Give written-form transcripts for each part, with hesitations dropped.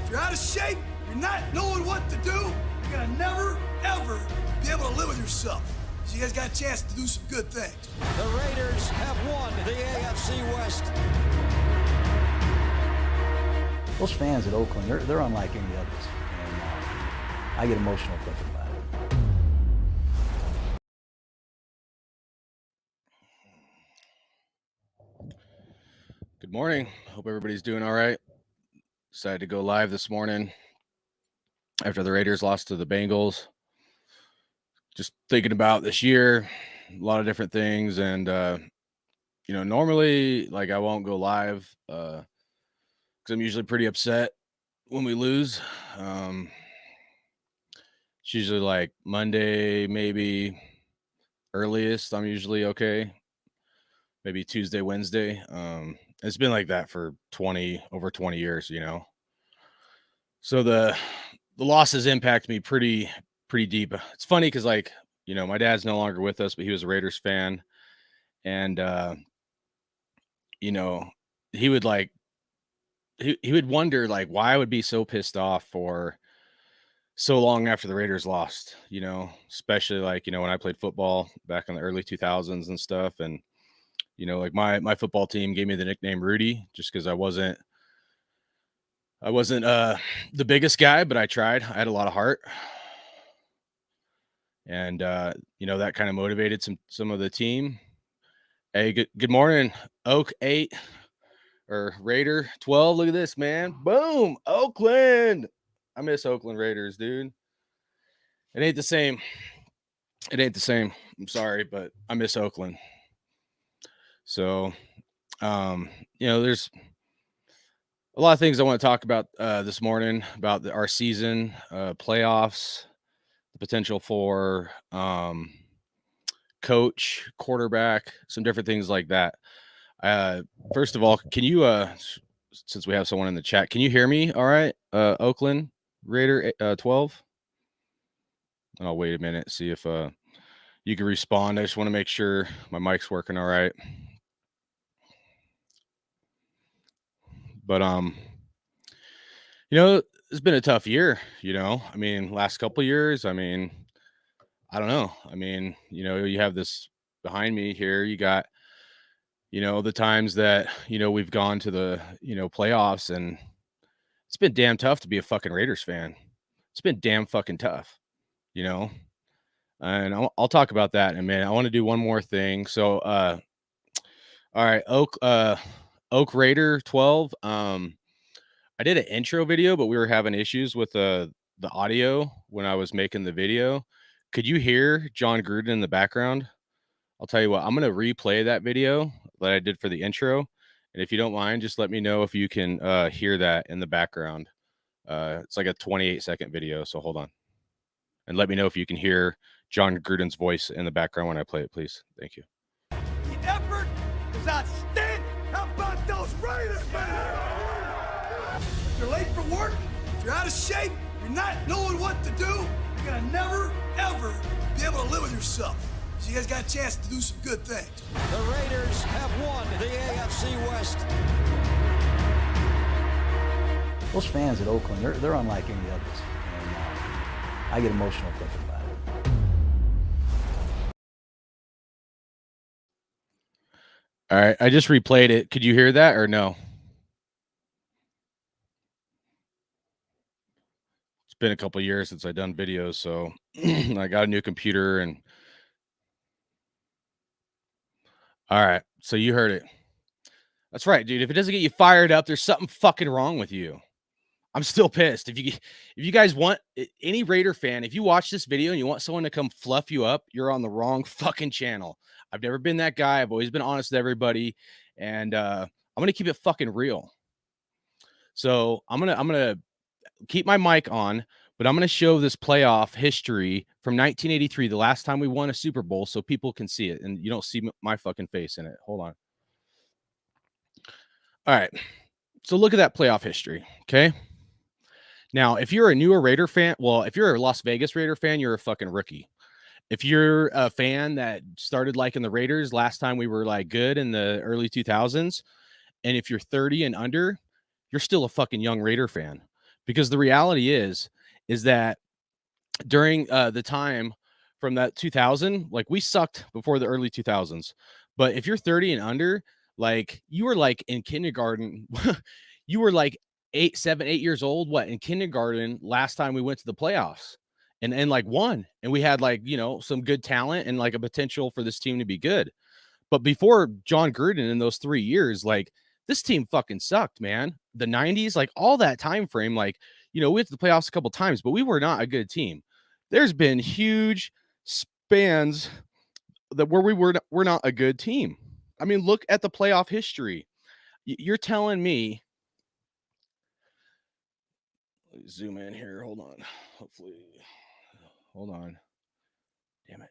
If you're out of shape, you're not knowing what to do, you're gonna never, ever be able to live with yourself. So you guys got a chance to do some good things. The Raiders have won the AFC West. Those fans at Oakland, they're unlike any others. And I get emotional thinking about it. Good morning. Hope everybody's doing all right. Decided to go live this morning after the Raiders lost to the Bengals. Just thinking about this year, a lot of different things. And, normally, like, I won't go live because I'm usually pretty upset when we lose. It's usually like Monday, maybe earliest. I'm usually okay. Maybe Tuesday, Wednesday. It's been like that for over 20 years, So the losses impact me pretty deep. It's funny because, like, my dad's no longer with us, but he was a Raiders fan, and he would like he would wonder like why I would be so pissed off for so long after the Raiders lost. Especially like when I played football back in the early 2000s and stuff, and like my football team gave me the nickname Rudy just because I wasn't the biggest guy, but I tried. I had a lot of heart. And that kind of motivated some of the team. Hey, good morning, Oak 8 or Raider 12. Look at this, man. Boom, Oakland. I miss Oakland Raiders, dude. It ain't the same. I'm sorry, but I miss Oakland. So, there's a lot of things I want to talk about this morning about our season, playoffs, the potential for coach, quarterback, some different things like that. First of all, can you since we have someone in the chat, can you hear me all right? Oakland Raider 12. I'll wait a minute, see if you can respond. I just want to make sure my mic's working all right. But it's been a tough year, last couple of years. I don't know. You have this behind me here. You got, the times that, we've gone to the, playoffs, and it's been damn tough to be a fucking Raiders fan. It's been damn fucking tough, and I'll talk about that in a minute. I want to do one more thing. So, all right, Oak Raider 12. I did an intro video, but we were having issues with the audio when I was making the video. Could you hear John Gruden in the background? I'll tell you what, I'm going to replay that video that I did for the intro. And if you don't mind, just let me know if you can hear that in the background. It's like a 28-second video, so hold on. And let me know if you can hear John Gruden's voice in the background when I play it, please. Thank you. The effort is outstanding. How about those Raiders, man? If you're late for work, if you're out of shape, you're not knowing what to do, you're gonna never, ever be able to live with yourself. So you guys got a chance to do some good things. The Raiders have won the AFC West. Those fans at Oakland, they're unlike any others. And I get emotional thinking about it. All right, I just replayed it. Could you hear that or no? It's been a couple of years since I've done videos, so I got a new computer and all right, so you heard it. That's right, dude. If it doesn't get you fired up, there's something fucking wrong with you. I'm still pissed. If you guys want any Raider fan, if you watch this video and you want someone to come fluff you up, you're on the wrong fucking channel. I've never been that guy. I've always been honest with everybody, and I'm gonna keep it fucking real. So I'm gonna keep my mic on, but I'm gonna show this playoff history from 1983, the last time we won a Super Bowl, so people can see it, and you don't see my fucking face in it. Hold on. All right. So look at that playoff history. Okay. Now, if you're a newer Raider fan, well, if you're a Las Vegas Raider fan, you're a fucking rookie. If you're a fan that started liking the Raiders last time we were like good in the early 2000s, and if you're 30 and under, you're still a fucking young Raider fan because the reality is that during the time from that 2000, like we sucked before the early 2000s. But if you're 30 and under, like you were like in kindergarten, you were like 8 years old, what, in kindergarten last time we went to the playoffs and like won. And we had like, some good talent and like a potential for this team to be good. But before John Gruden in those 3 years, like this team fucking sucked, man. The 90s, like all that time frame, like, we went to the playoffs a couple times, but we were not a good team. There's been huge spans that where we're not a good team. I mean, look at the playoff history. You're telling me. Zoom in here. Hold on. Hopefully. Hold on. Damn it.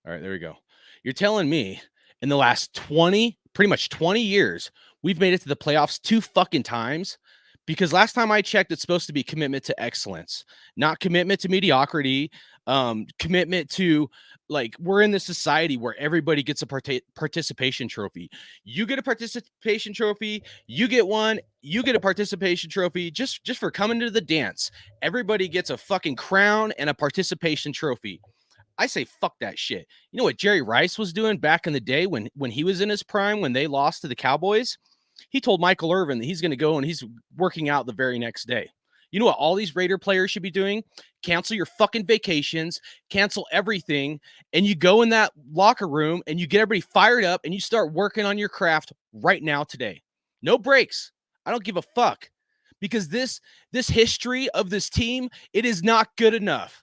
All right, there we go. You're telling me in the last pretty much 20 years, we've made it to the playoffs 2 fucking times? Because last time I checked, it's supposed to be commitment to excellence, not commitment to mediocrity, commitment to, like, we're in this society where everybody gets a participation trophy. You get a participation trophy, you get one, you get a participation trophy just for coming to the dance. Everybody gets a fucking crown and a participation trophy. I say fuck that shit. You know what Jerry Rice was doing back in the day when he was in his prime, when they lost to the Cowboys? He told Michael Irvin that he's going to go and he's working out the very next day. You know what all these Raider players should be doing? Cancel your fucking vacations, cancel everything, and you go in that locker room and you get everybody fired up and you start working on your craft right now today. No breaks. I don't give a fuck, because this history of this team, it is not good enough.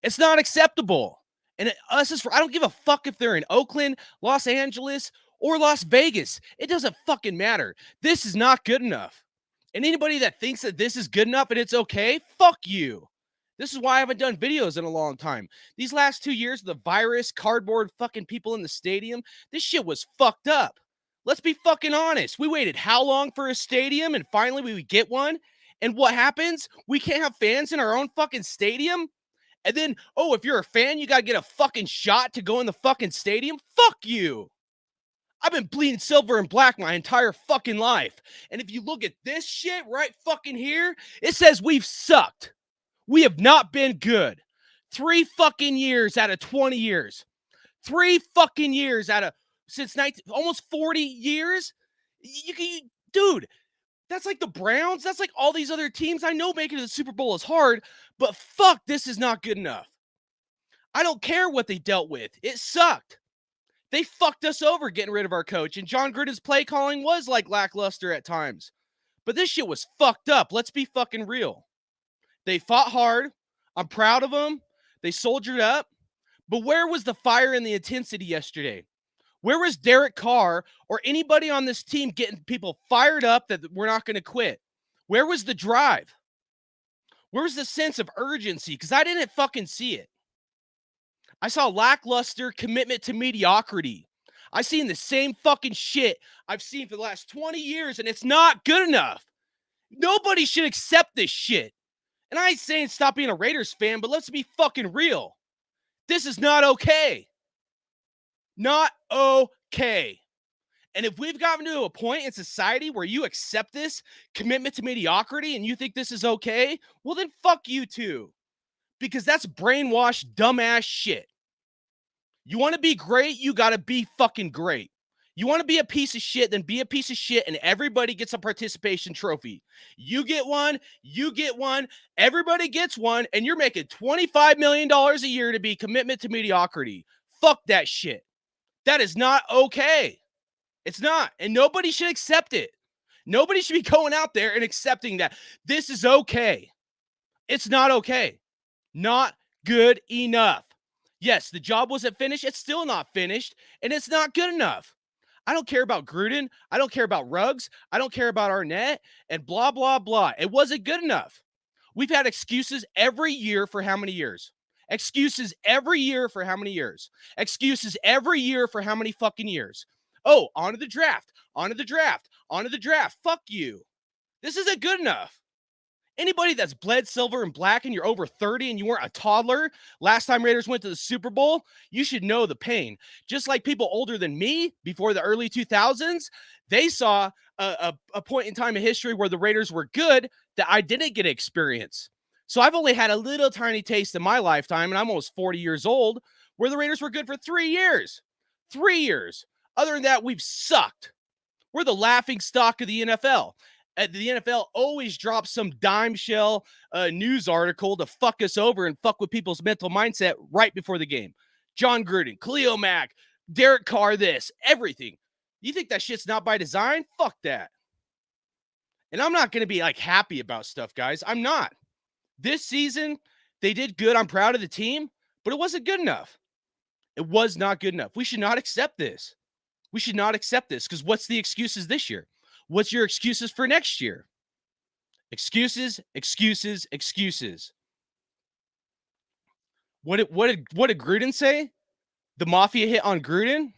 It's not acceptable. And I don't give a fuck if they're in Oakland, Los Angeles, or Las Vegas. It doesn't fucking matter. This is not good enough. And anybody that thinks that this is good enough and it's okay, fuck you. This is why I haven't done videos in a long time. These last 2 years, the virus, cardboard fucking people in the stadium, this shit was fucked up. Let's be fucking honest. We waited how long for a stadium, and finally we would get one? And what happens? We can't have fans in our own fucking stadium? And then, if you're a fan, you got to get a fucking shot to go in the fucking stadium? Fuck you. I've been bleeding silver and black my entire fucking life. And if you look at this shit right fucking here, it says we've sucked. We have not been good. 3 fucking years out of 20 years. 3 fucking years out of, since almost 40 years? Dude, that's like the Browns. That's like all these other teams. I know making it to the Super Bowl is hard, but fuck, this is not good enough. I don't care what they dealt with. It sucked. They fucked us over getting rid of our coach, and John Gruden's play calling was like lackluster at times. But this shit was fucked up. Let's be fucking real. They fought hard. I'm proud of them. They soldiered up. But where was the fire and the intensity yesterday? Where was Derek Carr or anybody on this team getting people fired up that we're not going to quit? Where was the drive? Where was the sense of urgency? Because I didn't fucking see it. I saw lackluster commitment to mediocrity. I've seen the same fucking shit I've seen for the last 20 years, and it's not good enough. Nobody should accept this shit. And I ain't saying stop being a Raiders fan, but let's be fucking real. This is not okay. Not okay. And if we've gotten to a point in society where you accept this commitment to mediocrity and you think this is okay, well then fuck you too. Because that's brainwashed, dumbass shit. You want to be great, you got to be fucking great. You want to be a piece of shit, then be a piece of shit, and everybody gets a participation trophy. You get one, everybody gets one, and you're making $25 million a year to be commitment to mediocrity. Fuck that shit. That is not okay. It's not, and nobody should accept it. Nobody should be going out there and accepting that this is okay. It's not okay. Not good enough. Yes, the job wasn't finished. It's still not finished, and it's not good enough. I don't care about Gruden. I don't care about Ruggs. I don't care about Arnett and blah, blah, blah. It wasn't good enough. We've had excuses every year for how many years? Excuses every year for how many years? Excuses every year for how many fucking years? Oh, on to the draft. Fuck you. This isn't good enough. Anybody that's bled silver and black and you're over 30 and you weren't a toddler last time Raiders went to the Super Bowl, you should know the pain. Just like people older than me before the early 2000s, they saw a point in time in history where the Raiders were good that I didn't get to experience. So I've only had a little tiny taste in my lifetime, and I'm almost 40 years old, where the Raiders were good for 3 years. 3 years. Other than that, we've sucked. We're the laughing stock of the NFL. The NFL always drops some dime shell news article to fuck us over and fuck with people's mental mindset right before the game. John Gruden, Khalil Mack, Derek Carr, this, everything. You think that shit's not by design? Fuck that. And I'm not going to be like happy about stuff, guys. I'm not. This season, they did good. I'm proud of the team, but it wasn't good enough. It was not good enough. We should not accept this. We should not accept this because what's the excuses this year? What's your excuses for next year? Excuses, excuses, excuses. What did Gruden say? The mafia hit on Gruden?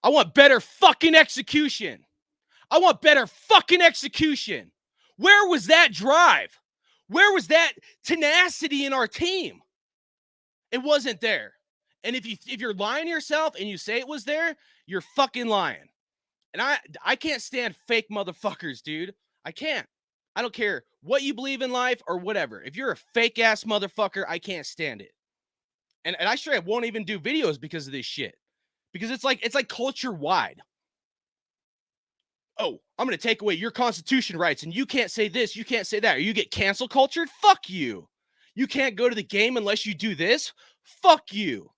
I want better fucking execution. I want better fucking execution. Where was that drive? Where was that tenacity in our team? It wasn't there. And if you're lying to yourself and you say it was there, you're fucking lying. And I can't stand fake motherfuckers, dude. I can't. I don't care what you believe in life or whatever. If you're a fake ass motherfucker, I can't stand it. And I straight up won't even do videos because of this shit. Because it's like culture wide. Oh, I'm going to take away your constitution rights and you can't say this, you can't say that. Or you get cancel cultured? Fuck you. You can't go to the game unless you do this? Fuck you.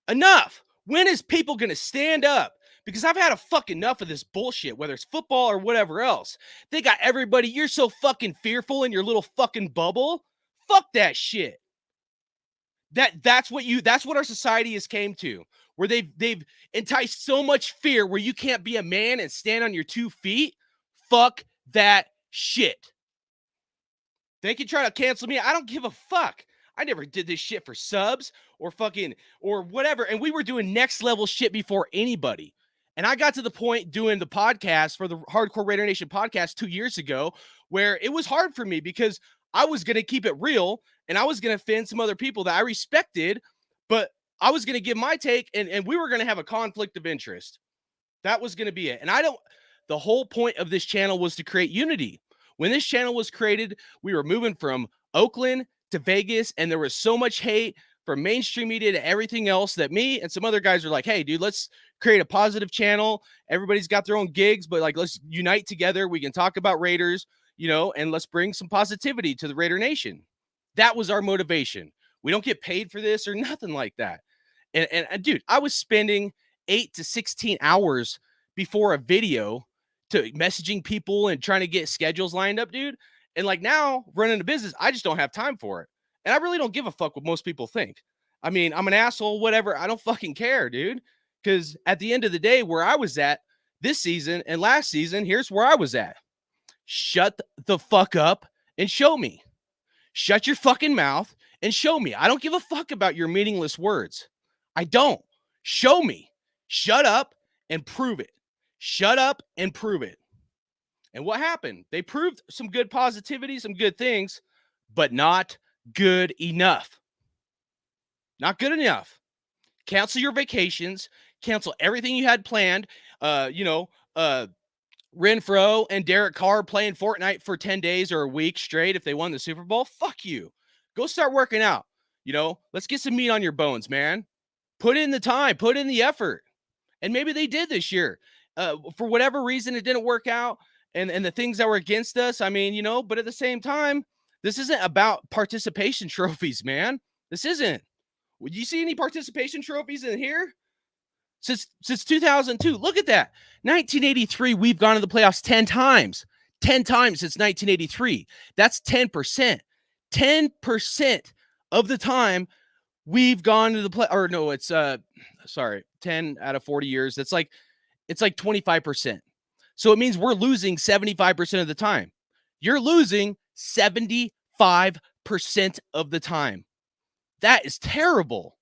Enough. When is people going to stand up? Because I've had a fuck enough of this bullshit, whether it's football or whatever else. They got everybody, you're so fucking fearful in your little fucking bubble. Fuck that shit. That's what our society has came to, where they've enticed so much fear where you can't be a man and stand on your 2 feet. Fuck that shit. They can try to cancel me. I don't give a fuck. I never did this shit for subs or fucking or whatever. And we were doing next level shit before anybody. And I got to the point doing the podcast for the Hardcore Raider Nation podcast 2 years ago where it was hard for me because I was going to keep it real and I was going to offend some other people that I respected, but I was going to give my take and we were going to have a conflict of interest. That was going to be it. And the whole point of this channel was to create unity. When this channel was created, we were moving from Oakland to Vegas, and there was so much hate from mainstream media to everything else that me and some other guys are like, hey, dude, let's create a positive channel. Everybody's got their own gigs, but like, let's unite together. We can talk about Raiders, and let's bring some positivity to the Raider Nation. That was our motivation. We don't get paid for this or nothing like that. And dude, I was spending 8 to 16 hours before a video to messaging people and trying to get schedules lined up, dude. And like now running a business, I just don't have time for it. And I really don't give a fuck what most people think. I mean, I'm an asshole, whatever. I don't fucking care, dude. Because at the end of the day, where I was at this season and last season, here's where I was at. Shut the fuck up and show me. Shut your fucking mouth and show me. I don't give a fuck about your meaningless words. I don't. Show me. Shut up and prove it. Shut up and prove it. And what happened? They proved some good positivity, some good things, but not good enough. Not good enough. Cancel your vacations. Cancel everything you had planned. Renfro and Derek Carr playing Fortnite for 10 days or a week straight if they won the Super Bowl. Fuck you. Go start working out. Let's get some meat on your bones, man. Put in the time. Put in the effort. And maybe they did this year. For whatever reason, it didn't work out. And the things that were against us, I mean, but at the same time, this isn't about participation trophies, man. This isn't. Would you see any participation trophies in here? Since 2002, look at that. 1983, we've gone to the playoffs 10 times. 10 times since 1983. That's 10%. 10% of the time we've gone to the play. Or no, it's 10 out of 40 years. It's like 25%. So it means we're losing 75% of the time. You're losing 75% of the time. That is terrible.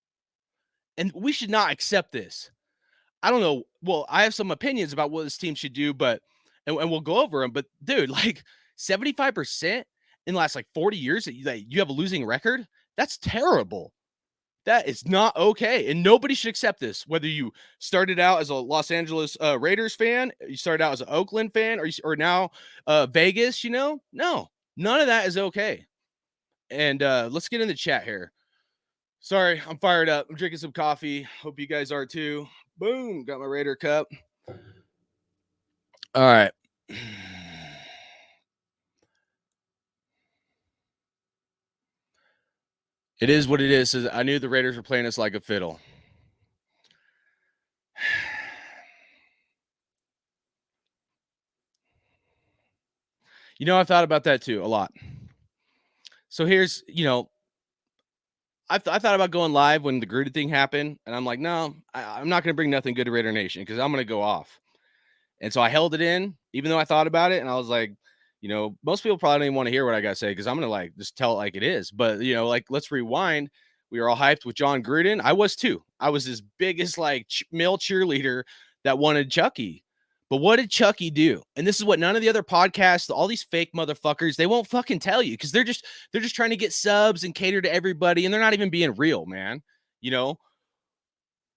And we should not accept this. I don't know. Well, I have some opinions about what this team should do, and we'll go over them. But dude, like 75% in the last 40 years that you have a losing record, that's terrible. That is not okay. And nobody should accept this. Whether you started out as a Los Angeles Raiders fan, you started out as an Oakland fan, or now Vegas, no, none of that is okay. And let's get in the chat here. Sorry, I'm fired up. I'm drinking some coffee. Hope you guys are too. Boom, got my Raider cup. All right. It is what it is. I knew the Raiders were playing us like a fiddle. I thought about that too a lot. So here's, I thought about going live when the Gruden thing happened, and I'm like, no, I'm not going to bring nothing good to Raider Nation because I'm going to go off. And so I held it in, even though I thought about it, and I was like, most people probably don't even want to hear what I got to say because I'm going to just tell it like it is. But, let's rewind. We were all hyped with John Gruden. I was too. I was his biggest male cheerleader that wanted Chucky. But what did Chucky do? And this is what none of the other podcasts, all these fake motherfuckers, they won't fucking tell you because they're just trying to get subs and cater to everybody, and they're not even being real, man.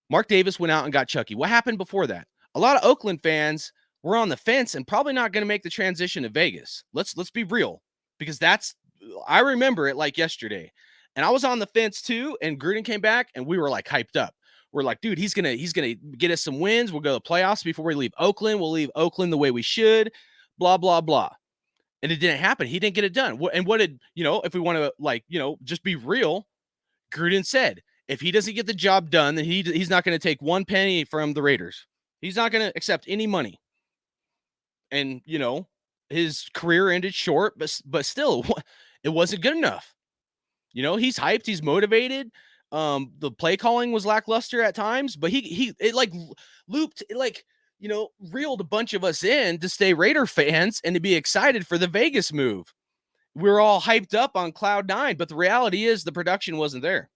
Mark Davis went out and got Chucky. What happened before that? A lot of Oakland fans were on the fence and probably not going to make the transition to Vegas. Let's be real, because I remember it like yesterday. And I was on the fence too, and Gruden came back and we were hyped up. We're like, dude, he's gonna get us some wins. We'll go to the playoffs before we leave Oakland. We'll leave Oakland the way we should, blah, blah, blah. And it didn't happen. He didn't get it done. And what did, if we want to just be real, Gruden said, if he doesn't get the job done, then he's not going to take one penny from the Raiders. He's not going to accept any money. And, his career ended short, but still, it wasn't good enough. He's hyped. He's motivated. The play calling was lackluster at times, but reeled a bunch of us in to stay Raider fans and to be excited for the Vegas move. We're all hyped up on cloud nine, but the reality is the production wasn't there.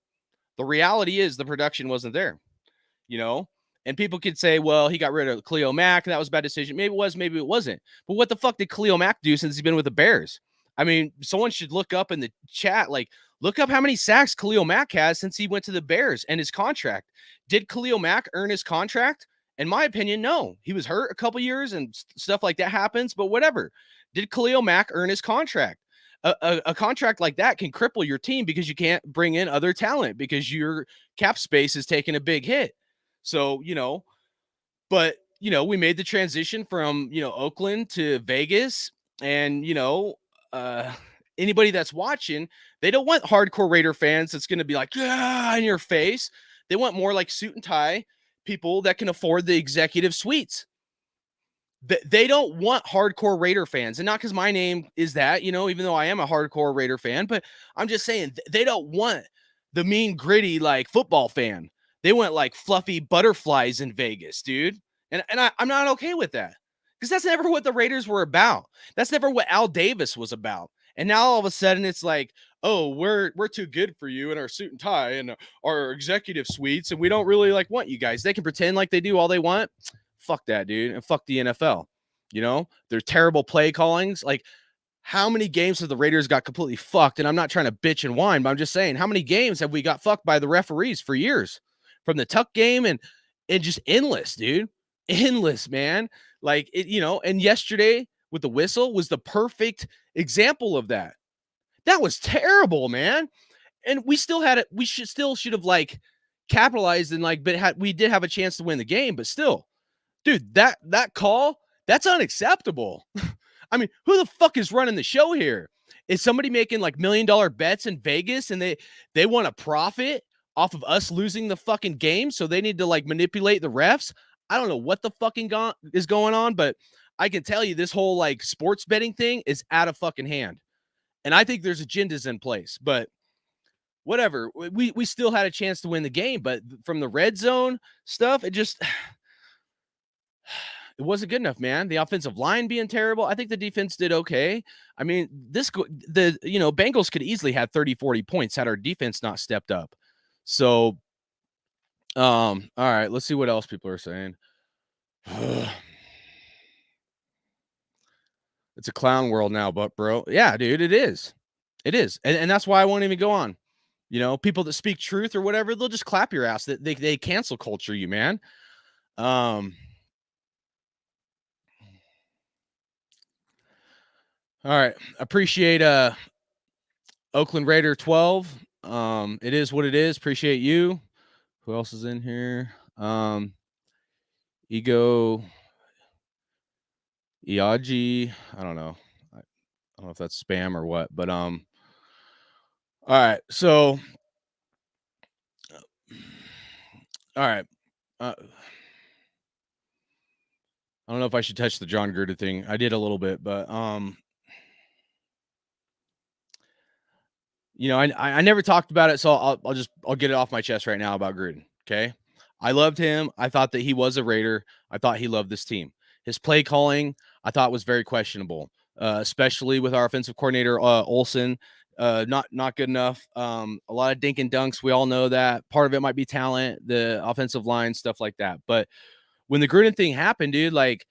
And people could say, well, he got rid of Khalil Mack. That was a bad decision. Maybe it was, maybe it wasn't. But what the fuck did Khalil Mack do since he's been with the Bears? I mean, someone should look up in the chat, look up how many sacks Khalil Mack has since he went to the Bears and his contract. Did Khalil Mack earn his contract? In my opinion, no. He was hurt a couple years and stuff like that happens, but whatever. Did Khalil Mack earn his contract? A contract like that can cripple your team because you can't bring in other talent because your cap space is taking a big hit. So, but, we made the transition from, Oakland to Vegas, and, anybody that's watching, they don't want hardcore Raider fans that's going to be like, yeah, in your face. They want more like suit and tie people that can afford the executive suites. They don't want hardcore Raider fans, and not because my name is that, even though I am a hardcore Raider fan, but I'm just saying they don't want the mean, gritty, football fan. They want fluffy butterflies in Vegas, dude. And I'm not okay with that, because that's never what the Raiders were about. That's never what Al Davis was about. And now all of a sudden it's like, oh, we're too good for you in our suit and tie and our executive suites, and we don't really want you guys. They can pretend like they do all they want. Fuck that, dude. And fuck the NFL. They're terrible play callings. How many games have the Raiders got completely fucked? And I'm not trying to bitch and whine, but I'm just saying, how many games have we got fucked by the referees for years? From the Tuck game and just endless, dude. Endless, man. And yesterday with the whistle was the perfect example of that. That was terrible, man. And we still had it. We should have capitalized and we did have a chance to win the game, but still, dude, that call, that's unacceptable. I mean, who the fuck is running the show here? Is somebody making $1 million bets in Vegas and they want to profit off of us losing the fucking game, so they need to manipulate the refs? I don't know what the fucking is going on, but I can tell you this whole sports betting thing is out of fucking hand. And I think there's agendas in place, but whatever. We still had a chance to win the game, but from the red zone stuff, it wasn't good enough, man. The offensive line being terrible. I think the defense did okay. I mean, Bengals could easily have 30, 40 points had our defense not stepped up. So, all right, let's see what else people are saying. It's a clown world now, but bro, yeah, dude, it is. And that's why I won't even go on. You know, people that speak truth or whatever, they'll just clap your ass. That they cancel culture you, man. All right. Appreciate Oakland Raider 12. It is what it is. Appreciate you. Who else is in here? Ego Iaji. I don't know. I don't know if that's spam or what, but all right. So all right. I don't know if I should touch the John Gruden thing. I did a little bit, but you know, I never talked about it, so I'll get it off my chest right now about Gruden. Okay, I loved him. I thought that he was a Raider. I thought he loved this team. His play calling, I thought was very questionable, especially with our offensive coordinator Olsen. Not good enough. A lot of dink and dunks. We all know that. Part of it might be talent, the offensive line, stuff like that. But when the Gruden thing happened, dude, like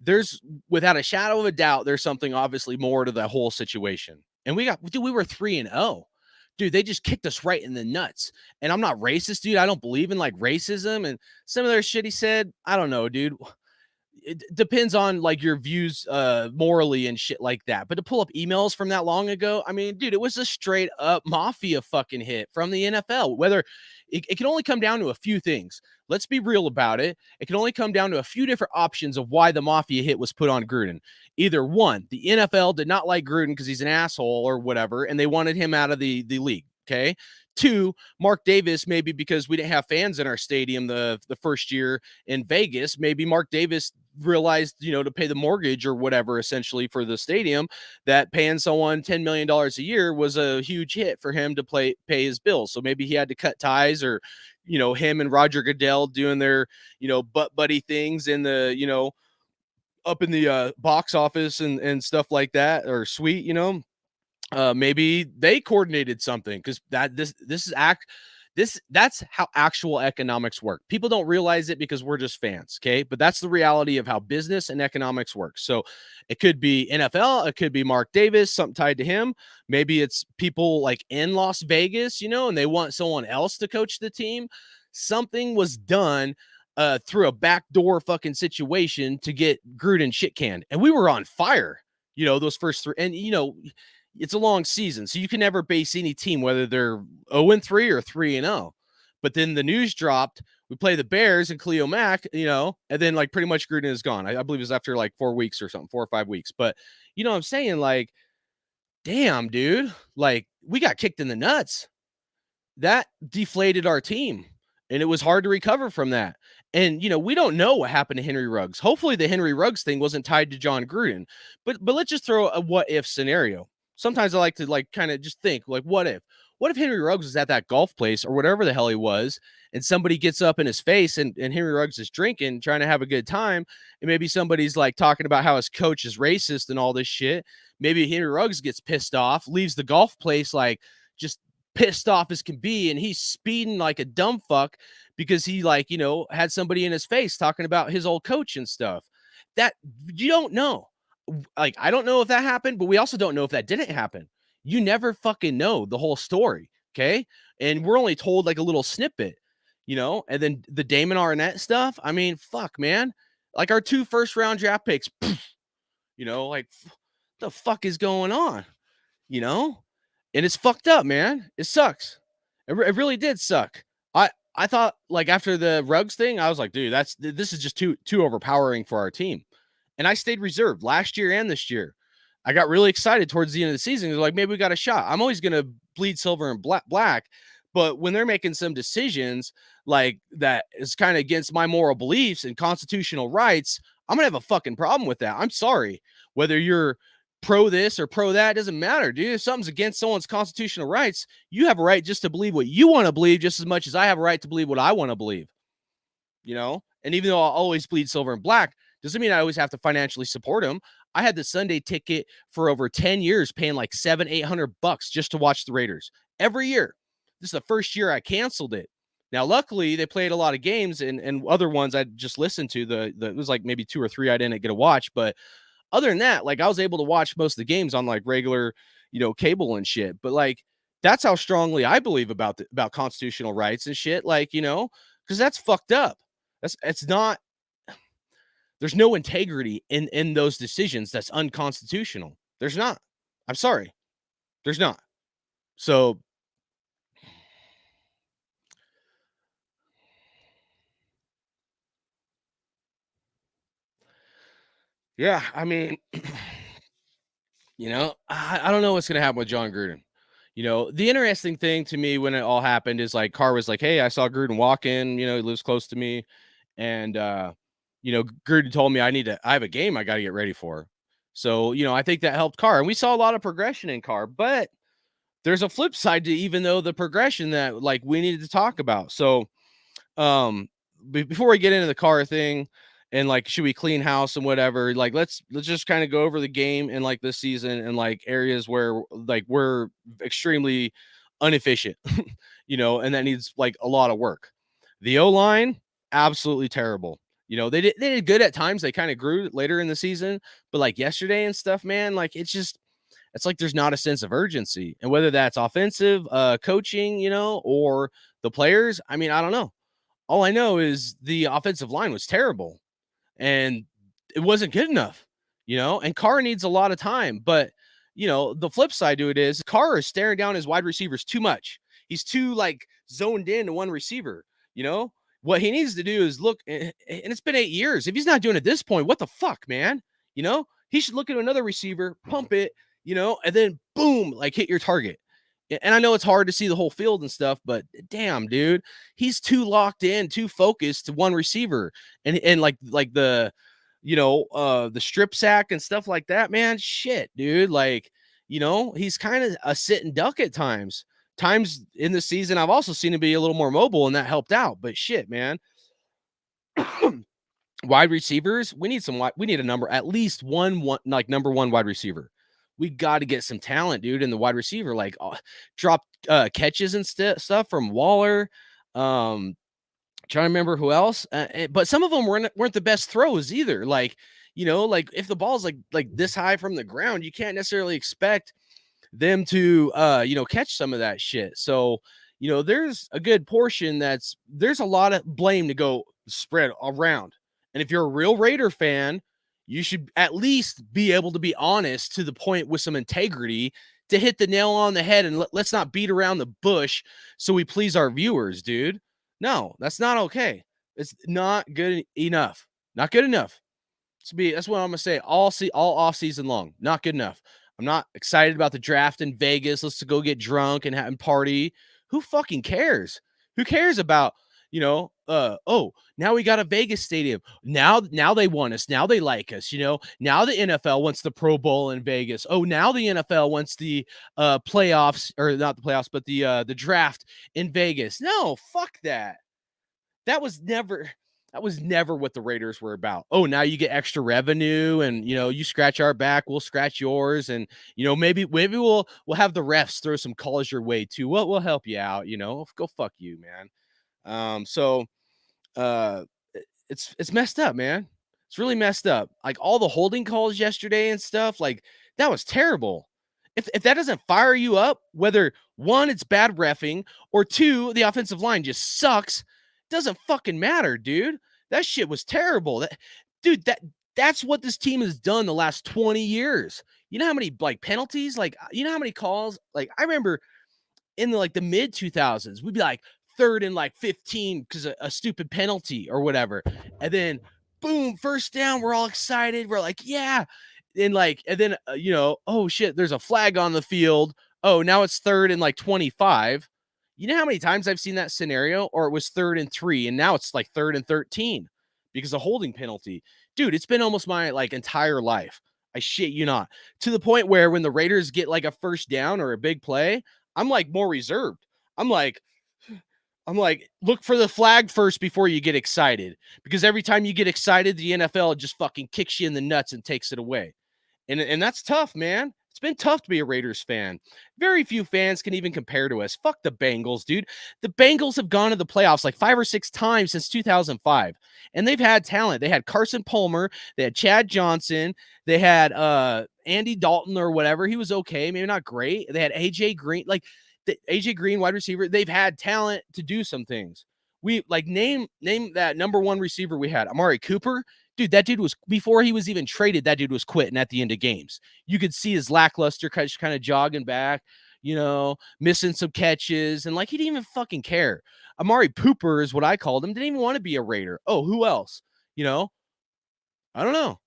there's without a shadow of a doubt, there's something obviously more to the whole situation. And we were 3-0. Dude, they just kicked us right in the nuts. And I'm not racist, dude. I don't believe in like racism and some of their shit he said. I don't know, dude. It depends on like your views morally and shit like that. But to pull up emails from that long ago, I mean, dude, it was a straight up mafia fucking hit from the NFL. Whether it can only come down to a few things. Let's be real about it. It can only come down to a few different options of why the mafia hit was put on Gruden. Either one, the NFL did not like Gruden because he's an asshole or whatever, and they wanted him out of the league. Okay. Two, Mark Davis, maybe because we didn't have fans in our stadium the first year in Vegas. Maybe Mark Davis realized, you know, to pay the mortgage or whatever, essentially for the stadium, that paying someone $10 million a year was a huge hit for him to pay his bills. So maybe he had to cut ties, or, you know, him and Roger Goodell doing their, you know, butt buddy things in the, you know, up in the box office and stuff like that, or suite, you know. Maybe they coordinated something, because that's how actual economics work. People don't realize it because we're just fans, okay? But that's the reality of how business and economics work. So it could be NFL, it could be Mark Davis, something tied to him. Maybe it's people like in Las Vegas, you know, and they want someone else to coach the team. Something was done through a backdoor fucking situation to get Gruden shit canned, and we were on fire. You know, those first three, and you know, it's a long season, so you can never base any team whether they're 0-3 or 3-0. But then the news dropped. We play the Bears and Khalil Mack, you know, and then like pretty much Gruden is gone. I believe it was after like 4 weeks or something, 4 or 5 weeks. But you know what I'm saying? Like, damn, dude, like we got kicked in the nuts. That deflated our team, and it was hard to recover from that. And you know, we don't know what happened to Henry Ruggs. Hopefully the Henry Ruggs thing wasn't tied to John Gruden. But let's just throw a what if scenario. Sometimes I like to like kind of just think like, what if Henry Ruggs was at that golf place or whatever the hell he was, and somebody gets up in his face, and Henry Ruggs is drinking, trying to have a good time, and maybe somebody's like talking about how his coach is racist and all this shit. Maybe Henry Ruggs gets pissed off, leaves the golf place like just pissed off as can be, and he's speeding like a dumb fuck because he, like, you know, had somebody in his face talking about his old coach and stuff. That you don't know. Like, I don't know if that happened, but we also don't know if that didn't happen. You never fucking know the whole story. Okay. And we're only told like a little snippet, you know, and then the Damon Arnett stuff. I mean, fuck, man. Like our 2 first-round draft picks, you know, like the fuck is going on, you know? And it's fucked up, man. It sucks. It really did suck. I thought like after the Ruggs thing, I was like, dude, this is just too overpowering for our team. And I stayed reserved last year and this year. I got really excited towards the end of the season. They're like, maybe we got a shot. I'm always going to bleed silver and black. But when they're making some decisions like that is kind of against my moral beliefs and constitutional rights, I'm going to have a fucking problem with that. I'm sorry. Whether you're pro this or pro that, doesn't matter, dude. If something's against someone's constitutional rights, you have a right just to believe what you want to believe just as much as I have a right to believe what I want to believe, you know? And even though I'll always bleed silver and black, doesn't mean I always have to financially support them. I had the Sunday ticket for over 10 years, paying like $700-800 just to watch the Raiders every year. This is the first year I canceled it. Now, luckily, they played a lot of games, and other ones I just listened to. It was like maybe 2 or 3 I didn't get to watch, but other than that, like I was able to watch most of the games on like regular, you know, cable and shit. But like That's how strongly I believe about constitutional rights and shit. Like, because that's fucked up. It's not. There's no integrity in those decisions. That's unconstitutional. There's not. I'm sorry. There's not. So yeah, I mean, I don't know what's gonna happen with John Gruden. The interesting thing to me when it all happened is like Carr was like, "Hey, I saw Gruden walk in. He lives close to me, and Gruden told me I have a game I got to get ready for." So I think that helped Carr, and we saw a lot of progression in Carr. But there's a flip side to even though the progression that like we needed to talk about. So before we get into the Carr thing and like should we clean house and whatever, like let's just kind of go over the game and like this season and like areas where like we're extremely inefficient, and that needs like a lot of work. The O-line, absolutely terrible. They did good at times. They kind of grew later in the season, but like yesterday and stuff, man, like it's like there's not a sense of urgency. And whether that's offensive coaching, or the players, I mean, I don't know. All I know is the offensive line was terrible and it wasn't good enough, and Carr needs a lot of time. But, the flip side to it is Carr is staring down his wide receivers too much. He's too like zoned in to one receiver, what he needs to do is look, and it's been 8 years. If he's not doing it at this point, what the fuck, man? He should look at another receiver, pump it, and then boom, like hit your target. And I know it's hard to see the whole field and stuff, but damn, dude, he's too locked in, too focused to one receiver. And like the the strip sack and stuff like that, man. Shit, dude. Like, he's kind of a sit and duck at times. Times in the season, I've also seen him be a little more mobile, and that helped out. But shit, man. Wide receivers, we need a number, at least one like number one wide receiver. We got to get some talent, dude, in the wide receiver, like drop catches and stuff from Waller. Trying to remember who else, but some of them weren't the best throws either. Like, like if the ball's like this high from the ground, you can't necessarily expect them to catch some of that shit. So, there's a good portion there's a lot of blame to go spread around. And if you're a real Raider fan, you should at least be able to be honest to the point with some integrity to hit the nail on the head, and let's not beat around the bush so we please our viewers, dude. No, that's not okay. It's not good enough. Not good enough. That's what I'm gonna say all off season long. Not good enough. I'm not excited about the draft in Vegas. Let's go get drunk and party. Who fucking cares? Who cares about, now we got a Vegas stadium. Now they want us. Now they like us, Now the NFL wants the Pro Bowl in Vegas. Oh, now the NFL wants the playoffs, or not the playoffs, but the draft in Vegas. No, fuck that. That was never what the Raiders were about. Oh, now you get extra revenue and you scratch our back, we'll scratch yours, and maybe we'll have the refs throw some calls your way too. We'll help you out, go fuck you, man. So it's messed up, man. It's really messed up. Like all the holding calls yesterday and stuff, like that was terrible. If that doesn't fire you up, whether one, it's bad reffing, or two, the offensive line just sucks, doesn't fucking matter, dude. That shit was terrible. That's what this team has done the last 20 years. You know how many like penalties, like how many calls? Like I remember in the mid 2000s, we'd be like 3rd and 15 because of a stupid penalty or whatever, and then boom, first down. We're all excited. We're like, yeah, and then oh shit, there's a flag on the field. Oh, now it's 3rd and 25. You know how many times I've seen that scenario? Or it was 3rd and 3, and now it's like 3rd and 13 because of holding penalty. Dude, it's been almost my entire life. I shit you not. To the point where when the Raiders get a first down or a big play, I'm more reserved. I'm like, look for the flag first before you get excited. Because every time you get excited, the NFL just fucking kicks you in the nuts and takes it away. And that's tough, man. It's been tough to be a Raiders fan. Very few fans can even compare to us. Fuck the Bengals, dude. The Bengals have gone to the playoffs 5 or 6 times since 2005. And they've had talent. They had Carson Palmer. They had Chad Johnson. They had Andy Dalton or whatever. He was okay. Maybe not great. They had AJ Green. AJ Green, wide receiver, they've had talent to do some things. We like name that number one receiver we had, Amari Cooper. Dude, that dude was, before he was even traded, that dude was quitting at the end of games. You could see his lackluster kind of jogging back, missing some catches, and like he didn't even fucking care. Amari Pooper is what I called him. Didn't even want to be a Raider. Oh, who else? I don't know.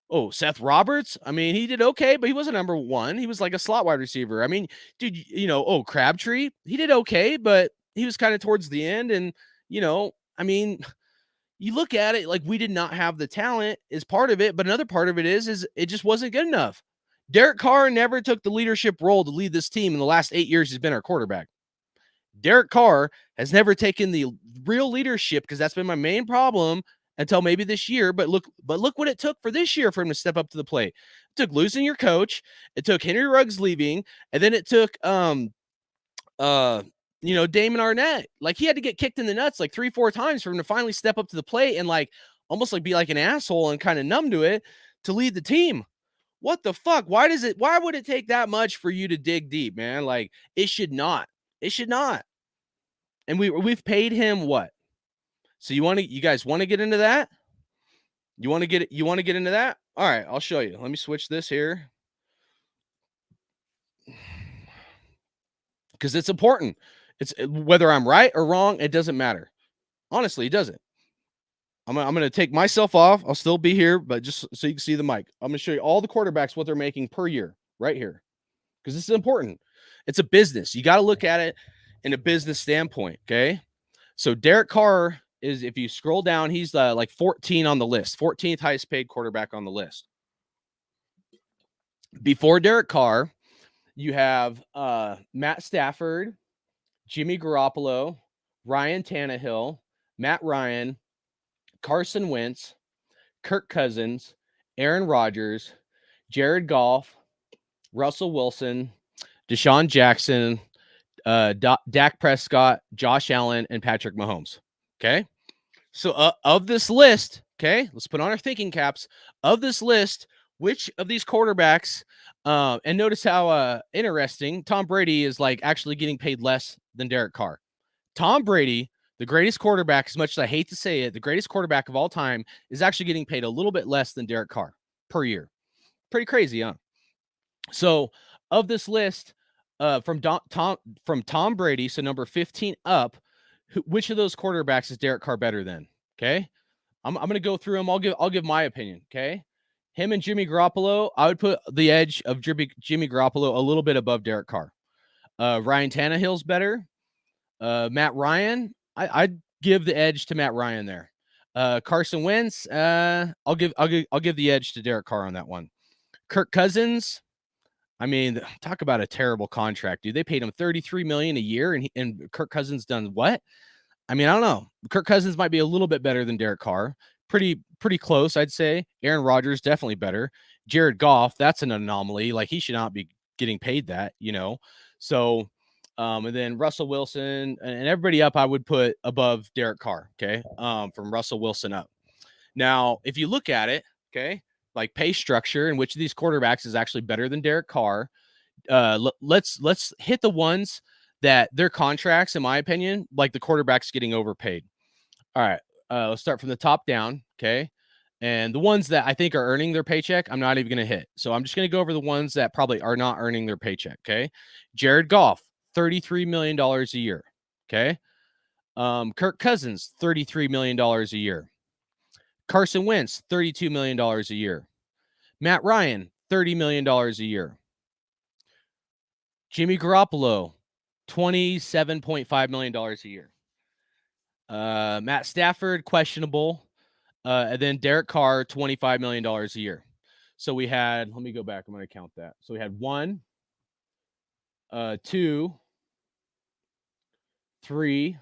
Oh, Seth Roberts. I mean, he did okay, but he wasn't number one. He was like a slot wide receiver. I mean, dude, Crabtree, he did okay, but he was kind of towards the end. And, I mean, you look at it like we did not have the talent is part of it, but another part of it is it just wasn't good enough. Derek Carr never took the leadership role to lead this team in the last 8 years he's been our quarterback. Derek Carr has never taken the real leadership, because that's been my main problem until maybe this year. But look what it took for this year for him to step up to the plate. It took losing your coach. It took Henry Ruggs leaving. And then it took, Damon Arnett. Like, he had to get kicked in the nuts like 3-4 times for him to finally step up to the plate and like almost like be like an asshole and kind of numb to it to lead the team. What the fuck? Why would it take that much for you to dig deep, man? Like, it should not. It should not. And we've paid him what? So you guys want to get into that? You want to get into that? All right, I'll show you. Let me switch this here, because it's important. It's whether I'm right or wrong, it doesn't matter. Honestly, it doesn't. I'm going to take myself off. I'll still be here, but just so you can see the mic. I'm going to show you all the quarterbacks, what they're making per year right here, because this is important. It's a business. You got to look at it in a business standpoint, okay? So Derek Carr is, if you scroll down, he's like 14 on the list, 14th highest paid quarterback on the list. Before Derek Carr, you have Matt Stafford, Jimmy Garoppolo, Ryan Tannehill, Matt Ryan, Carson Wentz, Kirk Cousins, Aaron Rodgers, Jared Goff, Russell Wilson, Deshaun Jackson, Dak Prescott, Josh Allen, and Patrick Mahomes. Okay. So of this list, okay, let's put on our thinking caps. Of this list, which of these quarterbacks, and notice how interesting, Tom Brady is like actually getting paid less than Derek Carr. Tom Brady, the greatest quarterback, as much as I hate to say it, the greatest quarterback of all time, is actually getting paid a little bit less than Derek Carr per year. Pretty crazy, huh? So of this list, from Tom Brady, so number 15 up, which of those quarterbacks is Derek Carr better than? Okay, I'm going to go through them. I'll give my opinion. Okay, him and Jimmy Garoppolo, I would put the edge of Jimmy Garoppolo a little bit above Derek Carr. Ryan Tannehill's better. Matt Ryan, I'd give the edge to Matt Ryan there. Carson Wentz, I'll give the edge to Derek Carr on that one. Kirk Cousins, I mean, talk about a terrible contract, dude. They paid him $33 million a year, and Kirk Cousins done what? I mean, I don't know. Kirk Cousins might be a little bit better than Derek Carr. Pretty close, I'd say. Aaron Rodgers, definitely better. Jared Goff, that's an anomaly. Like, he should not be getting paid that, So, and then Russell Wilson and everybody up, I would put above Derek Carr, okay? From Russell Wilson up. Now, if you look at it, okay, like pay structure and which of these quarterbacks is actually better than Derek Carr, let's hit the ones that their contracts, in my opinion, like the quarterback's getting overpaid. All right, let's start from the top down, okay? And the ones that I think are earning their paycheck, I'm not even going to hit. So I'm just going to go over the ones that probably are not earning their paycheck, okay? Jared Goff, $33 million a year, okay? Kirk Cousins, $33 million a year. Carson Wentz, $32 million a year. Matt Ryan, $30 million a year. Jimmy Garoppolo, $27.5 million a year. Matt Stafford, questionable. And then Derek Carr, $25 million a year. So we had, let me go back. I'm going to count that. So we had 1, 2, 3,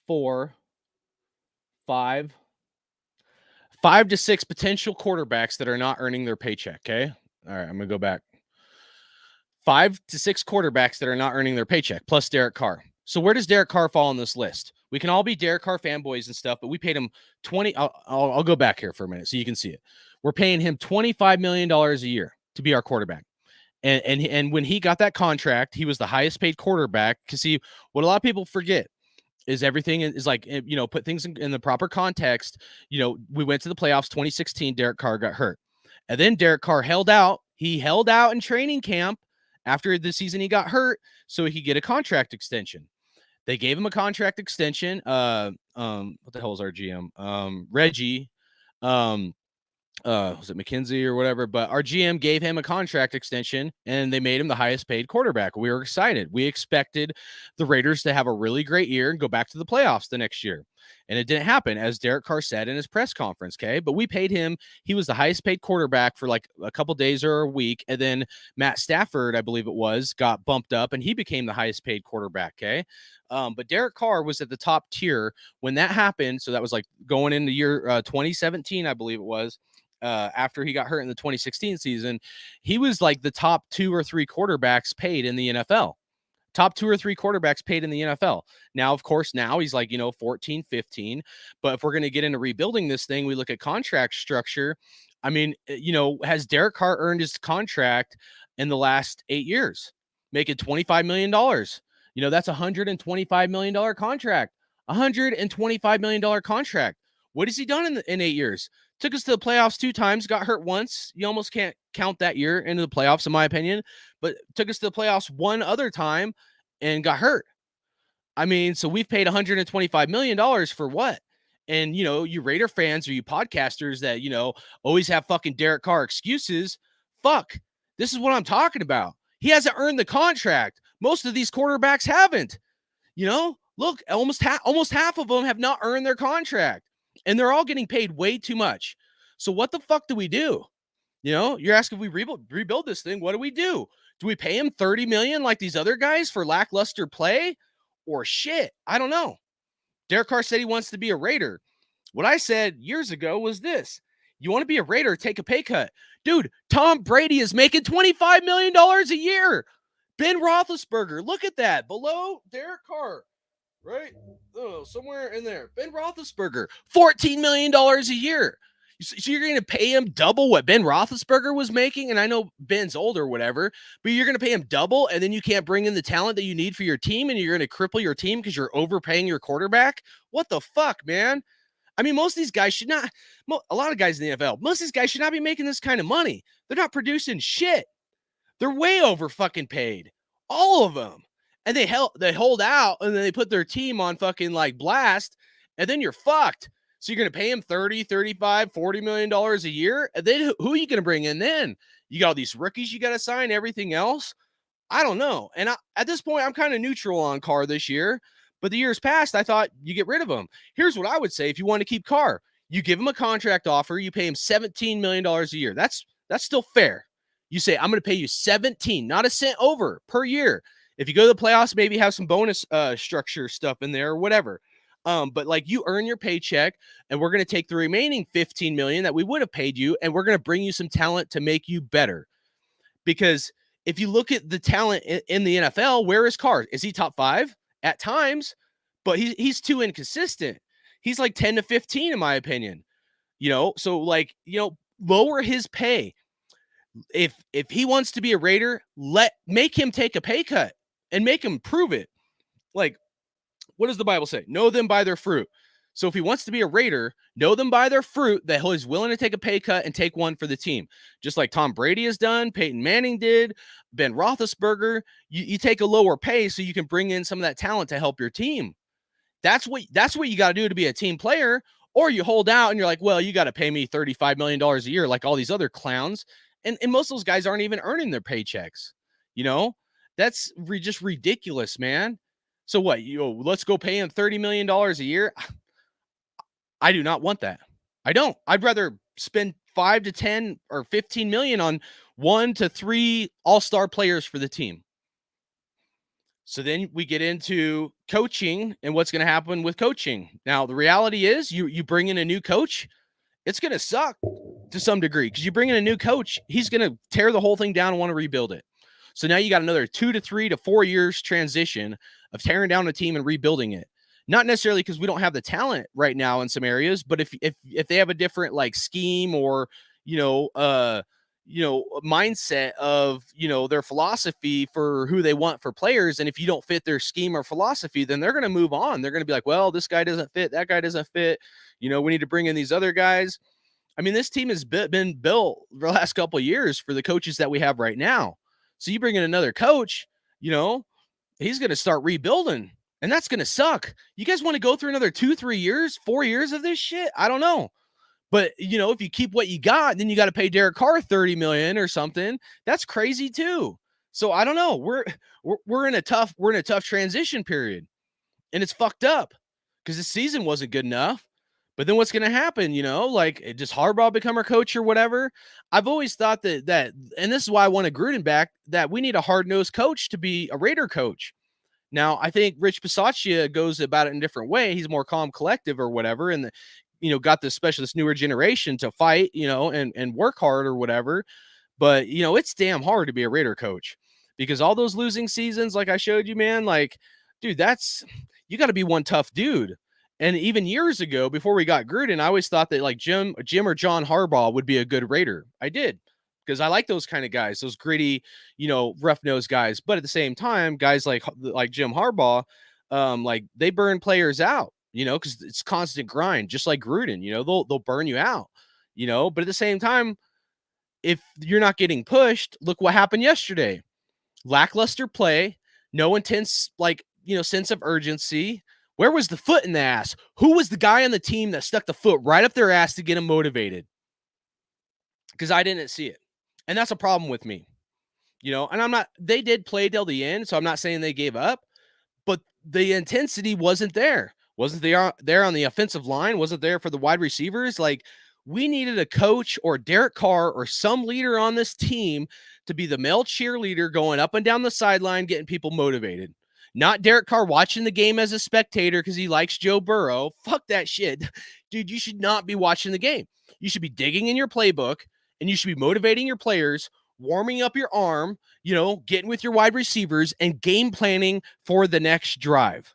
4, 5 to 6 potential quarterbacks that are not earning their paycheck. Okay. All right. I'm going to go back. 5 to 6 quarterbacks that are not earning their paycheck, plus Derek Carr. So where does Derek Carr fall on this list? We can all be Derek Carr fanboys and stuff, but we paid him I'll go back here for a minute so you can see it. We're paying him $25 million a year to be our quarterback. And when he got that contract, he was the highest paid quarterback. Because see, what a lot of people forget is everything is like, put things in the proper context. We went to the playoffs 2016. Derek Carr got hurt. And then Derek Carr held out. He held out in training camp after the season he got hurt so he could get a contract extension. They gave him a contract extension. What the hell is our GM? Reggie. Was it McKenzie or whatever? But our GM gave him a contract extension and they made him the highest paid quarterback. We were excited. We expected the Raiders to have a really great year and go back to the playoffs the next year. And it didn't happen, as Derek Carr said in his press conference. Okay. But we paid him. He was the highest paid quarterback for like a couple days or a week. And then Matt Stafford, I believe it was, got bumped up and he became the highest paid quarterback. Okay. But Derek Carr was at the top tier when that happened. So that was like going into year 2017, I believe it was. After he got hurt in the 2016 season, he was like the top 2 or 3 quarterbacks paid in the NFL. Top 2 or 3 quarterbacks paid in the NFL. Now, of course, now he's like, 14, 15. But if we're going to get into rebuilding this thing, we look at contract structure. I mean, has Derek Carr earned his contract in the last 8 years, making $25 million? That's a $125 million contract. $125 million contract. What has he done in 8 years? Took us to the playoffs 2 times, got hurt once. You almost can't count that year into the playoffs, in my opinion, but took us to the playoffs 1 other time and got hurt. I mean, so we've paid $125 million for what? And, you Raider fans or you podcasters that, always have fucking Derek Carr excuses. Fuck, this is what I'm talking about. He hasn't earned the contract. Most of these quarterbacks haven't. Look, almost half of them have not earned their contract. And they're all getting paid way too much. So what the fuck do we do? You're asking if we rebuild this thing. What do we do? Do we pay him $30 million like these other guys for lackluster play? Or shit? I don't know. Derek Carr said he wants to be a Raider. What I said years ago was this. You want to be a Raider, take a pay cut. Dude, Tom Brady is making $25 million a year. Ben Roethlisberger, look at that. Below Derek Carr. Right? Oh, somewhere in there. Ben Roethlisberger, $14 million a year. So you're going to pay him double what Ben Roethlisberger was making? And I know Ben's older or whatever, but you're going to pay him double and then you can't bring in the talent that you need for your team and you're going to cripple your team because you're overpaying your quarterback? What the fuck, man? I mean, most of these guys should not, a lot of guys in the NFL, most of these guys should not be making this kind of money. They're not producing shit. They're way over fucking paid. All of them. And they hold out and then they put their team on fucking like blast and then you're fucked. So you're going to pay him $30, $35, $40 million a year. And then who are you going to bring in then? You got all these rookies you got to sign, everything else. I don't know. And at this point, I'm kind of neutral on Carr this year. But the years past, I thought you get rid of him. Here's what I would say if you want to keep Carr. You give him a contract offer. You pay him $17 million a year. That's still fair. You say, I'm going to pay you 17, not a cent over per year. If you go to the playoffs, maybe have some bonus structure stuff in there or whatever. But like you earn your paycheck and we're going to take the remaining 15 million that we would have paid you and we're going to bring you some talent to make you better. Because if you look at the talent in the NFL, where is Carr? Is he top 5 at times? But he's too inconsistent. He's like 10 to 15 in my opinion. So like, lower his pay. If he wants to be a Raider, make him take a pay cut and make him prove it. Like, what does the Bible say? Know them by their fruit. So if he wants to be a Raider, know them by their fruit that he's willing to take a pay cut and take one for the team. Just like Tom Brady has done, Peyton Manning did, Ben Roethlisberger. You take a lower pay so you can bring in some of that talent to help your team. That's what you got to do to be a team player. Or you hold out and you're like, well, you got to pay me $35 million a year like all these other clowns. And most of those guys aren't even earning their paychecks. That's just ridiculous, man. So what? Let's go pay him $30 million a year. I do not want that. I don't. I'd rather spend 5 to 10 or 15 million on 1 to 3 all-star players for the team. So then we get into coaching and what's going to happen with coaching. Now, the reality is you bring in a new coach, it's going to suck to some degree because you bring in a new coach, he's going to tear the whole thing down and want to rebuild it. So now you got another 2 to 3 to 4 years transition of tearing down a team and rebuilding it. Not necessarily because we don't have the talent right now in some areas, but if they have a different like scheme or mindset of, their philosophy for who they want for players. And if you don't fit their scheme or philosophy, then they're going to move on. They're going to be like, well, this guy doesn't fit. That guy doesn't fit. We need to bring in these other guys. I mean, this team has been built the last couple of years for the coaches that we have right now. So you bring in another coach, he's going to start rebuilding, and that's going to suck. You guys want to go through another 2, 3 years, 4 years of this shit? I don't know. But, if you keep what you got, then you got to pay Derek Carr $30 million or something. That's crazy too. So I don't know. We're in a tough transition period, and it's fucked up because the season wasn't good enough. But then what's going to happen? Does Harbaugh become our coach or whatever? I've always thought that, and this is why I wanted Gruden back, that we need a hard-nosed coach to be a Raider coach. Now, I think Rich Bisaccia goes about it in a different way. He's more calm, collective or whatever. And got this newer generation to fight, and work hard or whatever. But, it's damn hard to be a Raider coach because all those losing seasons, like I showed you, man, dude, you got to be one tough dude. And even years ago, before we got Gruden, I always thought that Jim or John Harbaugh would be a good Raider. I did, because I like those kind of guys, those gritty, rough-nosed guys. But at the same time, guys like Jim Harbaugh, they burn players out, because it's constant grind, just like Gruden. They'll burn you out, But at the same time, if you're not getting pushed, look what happened yesterday. Lackluster play, no intense sense of urgency. Where was the foot in the ass? Who was the guy on the team that stuck the foot right up their ass to get them motivated? Because I didn't see it. And that's a problem with me, and they did play till the end, so I'm not saying they gave up, but the intensity wasn't there. Wasn't there on the offensive line? Wasn't there for the wide receivers? We needed a coach or Derek Carr or some leader on this team to be the male cheerleader going up and down the sideline, getting people motivated. Not Derek Carr watching the game as a spectator because he likes Joe Burrow. Fuck that shit. Dude, you should not be watching the game. You should be digging in your playbook, and you should be motivating your players, warming up your arm, getting with your wide receivers and game planning for the next drive.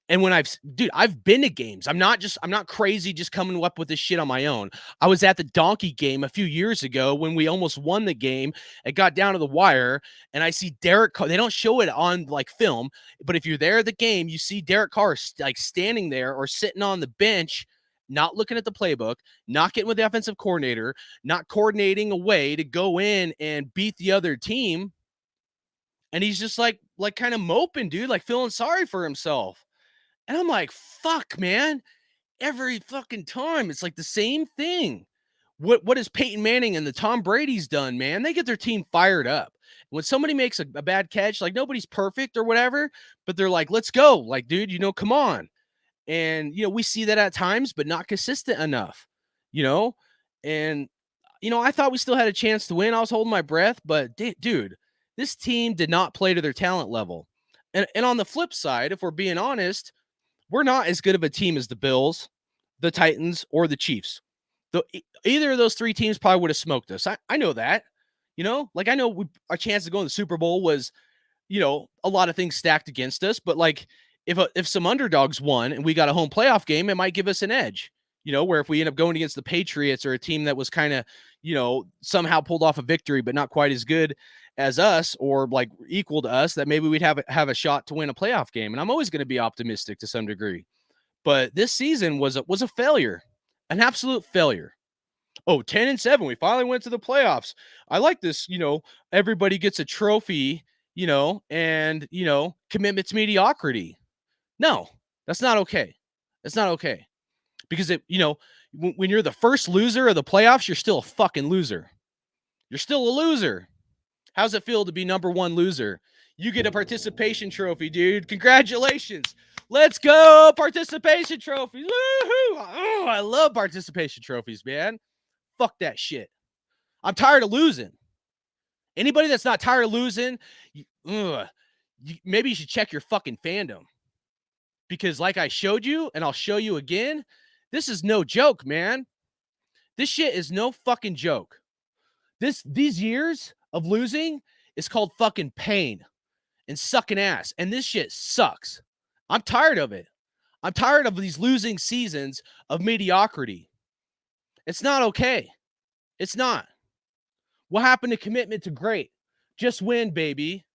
And when I've been to games. I'm not crazy just coming up with this shit on my own. I was at the Donkey game a few years ago when we almost won the game. It got down to the wire, and I see Derek Carr. They don't show it on film, but if you're there at the game, you see Derek Carr standing there or sitting on the bench, not looking at the playbook, not getting with the offensive coordinator, not coordinating a way to go in and beat the other team. And he's just kind of moping, dude, feeling sorry for himself. And I'm like, fuck, man. Every fucking time, it's the same thing. What is Peyton Manning and the Tom Brady's done, man? They get their team fired up. When somebody makes a bad catch, nobody's perfect or whatever, but they're like, let's go. Dude, come on. And, we see that at times, but not consistent enough, And, I thought we still had a chance to win. I was holding my breath, but dude, this team did not play to their talent level. And on the flip side, if we're being honest, we're not as good of a team as the Bills, the Titans, or the Chiefs. Either of those three teams probably would have smoked us. I know that. I know our chance of going to the Super Bowl was, a lot of things stacked against us. But if some underdogs won and we got a home playoff game, it might give us an edge. Where if we end up going against the Patriots or a team that was kind of, somehow pulled off a victory, but not quite as good as us or equal to us, that maybe we'd have a shot to win a playoff game. And I'm always going to be optimistic to some degree, but this season was a failure, an absolute failure. 10-7. We finally went to the playoffs. I like this. Everybody gets a trophy, and, commitment to mediocrity. No, that's not okay. That's not okay. Because when you're the first loser of the playoffs, you're still a fucking loser. You're still a loser. How's it feel to be number one loser? You get a participation trophy, dude. Congratulations. Let's go. Participation trophies. Woohoo. Oh, I love participation trophies, man. Fuck that shit. I'm tired of losing. Anybody that's not tired of losing, maybe you should check your fucking fandom. Because like I showed you, and I'll show you again, this is no joke, man. This shit is no fucking joke. These years of losing is called fucking pain and sucking ass. And this shit sucks. I'm tired of it. I'm tired of these losing seasons of mediocrity. It's not okay. It's not. What happened to commitment to great? Just win, baby.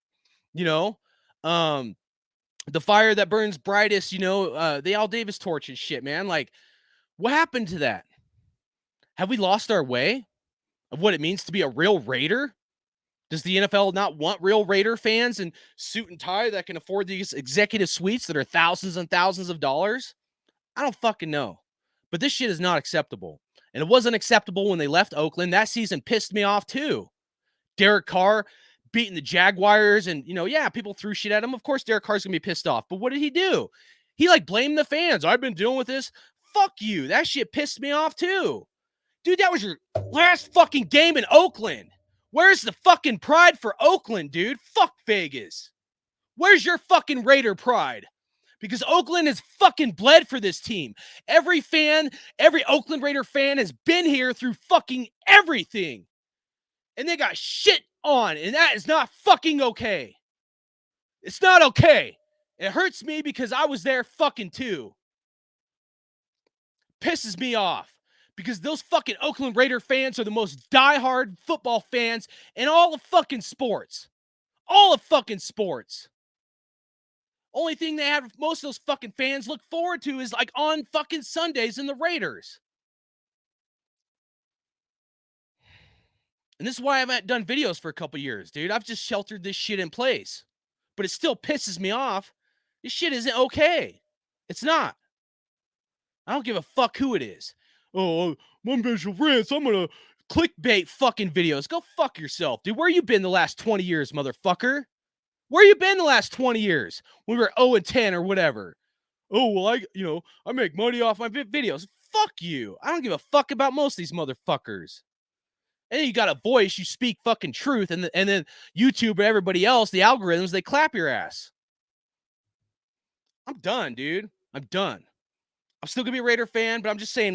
You know, the fire that burns brightest, the Al Davis torch and shit, man. Like, what happened to that? Have we lost our way of what it means to be a real Raider? Does the NFL not want real Raider fans in suit and tie that can afford these executive suites that are thousands and thousands of dollars? I don't fucking know. But this shit is not acceptable. And it wasn't acceptable when they left Oakland. That season pissed me off too. Derek Carr beating the Jaguars and, people threw shit at him. Of course, Derek Carr's going to be pissed off. But what did he do? He blamed the fans. I've been dealing with this. Fuck you. That shit pissed me off too. Dude, that was your last fucking game in Oakland. Where's the fucking pride for Oakland, dude? Fuck Vegas. Where's your fucking Raider pride? Because Oakland has fucking bled for this team. Every Oakland Raider fan has been here through fucking everything. And they got shit on, and that is not fucking okay. It's not okay. It hurts me because I was there fucking too. Pisses me off. Because those fucking Oakland Raider fans are the most diehard football fans in all of fucking sports. All of fucking sports. Only thing they have most of those fucking fans look forward to is on fucking Sundays in the Raiders. And this is why I haven't done videos for a couple years, dude. I've just sheltered this shit in place. But it still pisses me off. This shit isn't okay. It's not. I don't give a fuck who it is. Oh, I'm Visual Rants. I'm going to clickbait fucking videos. Go fuck yourself, dude. Where you been the last 20 years, motherfucker? Where you been the last 20 years? We were 0-10 or whatever. Oh, well, I make money off my videos. Fuck you. I don't give a fuck about most of these motherfuckers. And then you got a voice, you speak fucking truth, and then YouTube and everybody else, the algorithms, they clap your ass. I'm done, dude. I'm done. I'm still gonna be a Raider fan, but I'm just saying,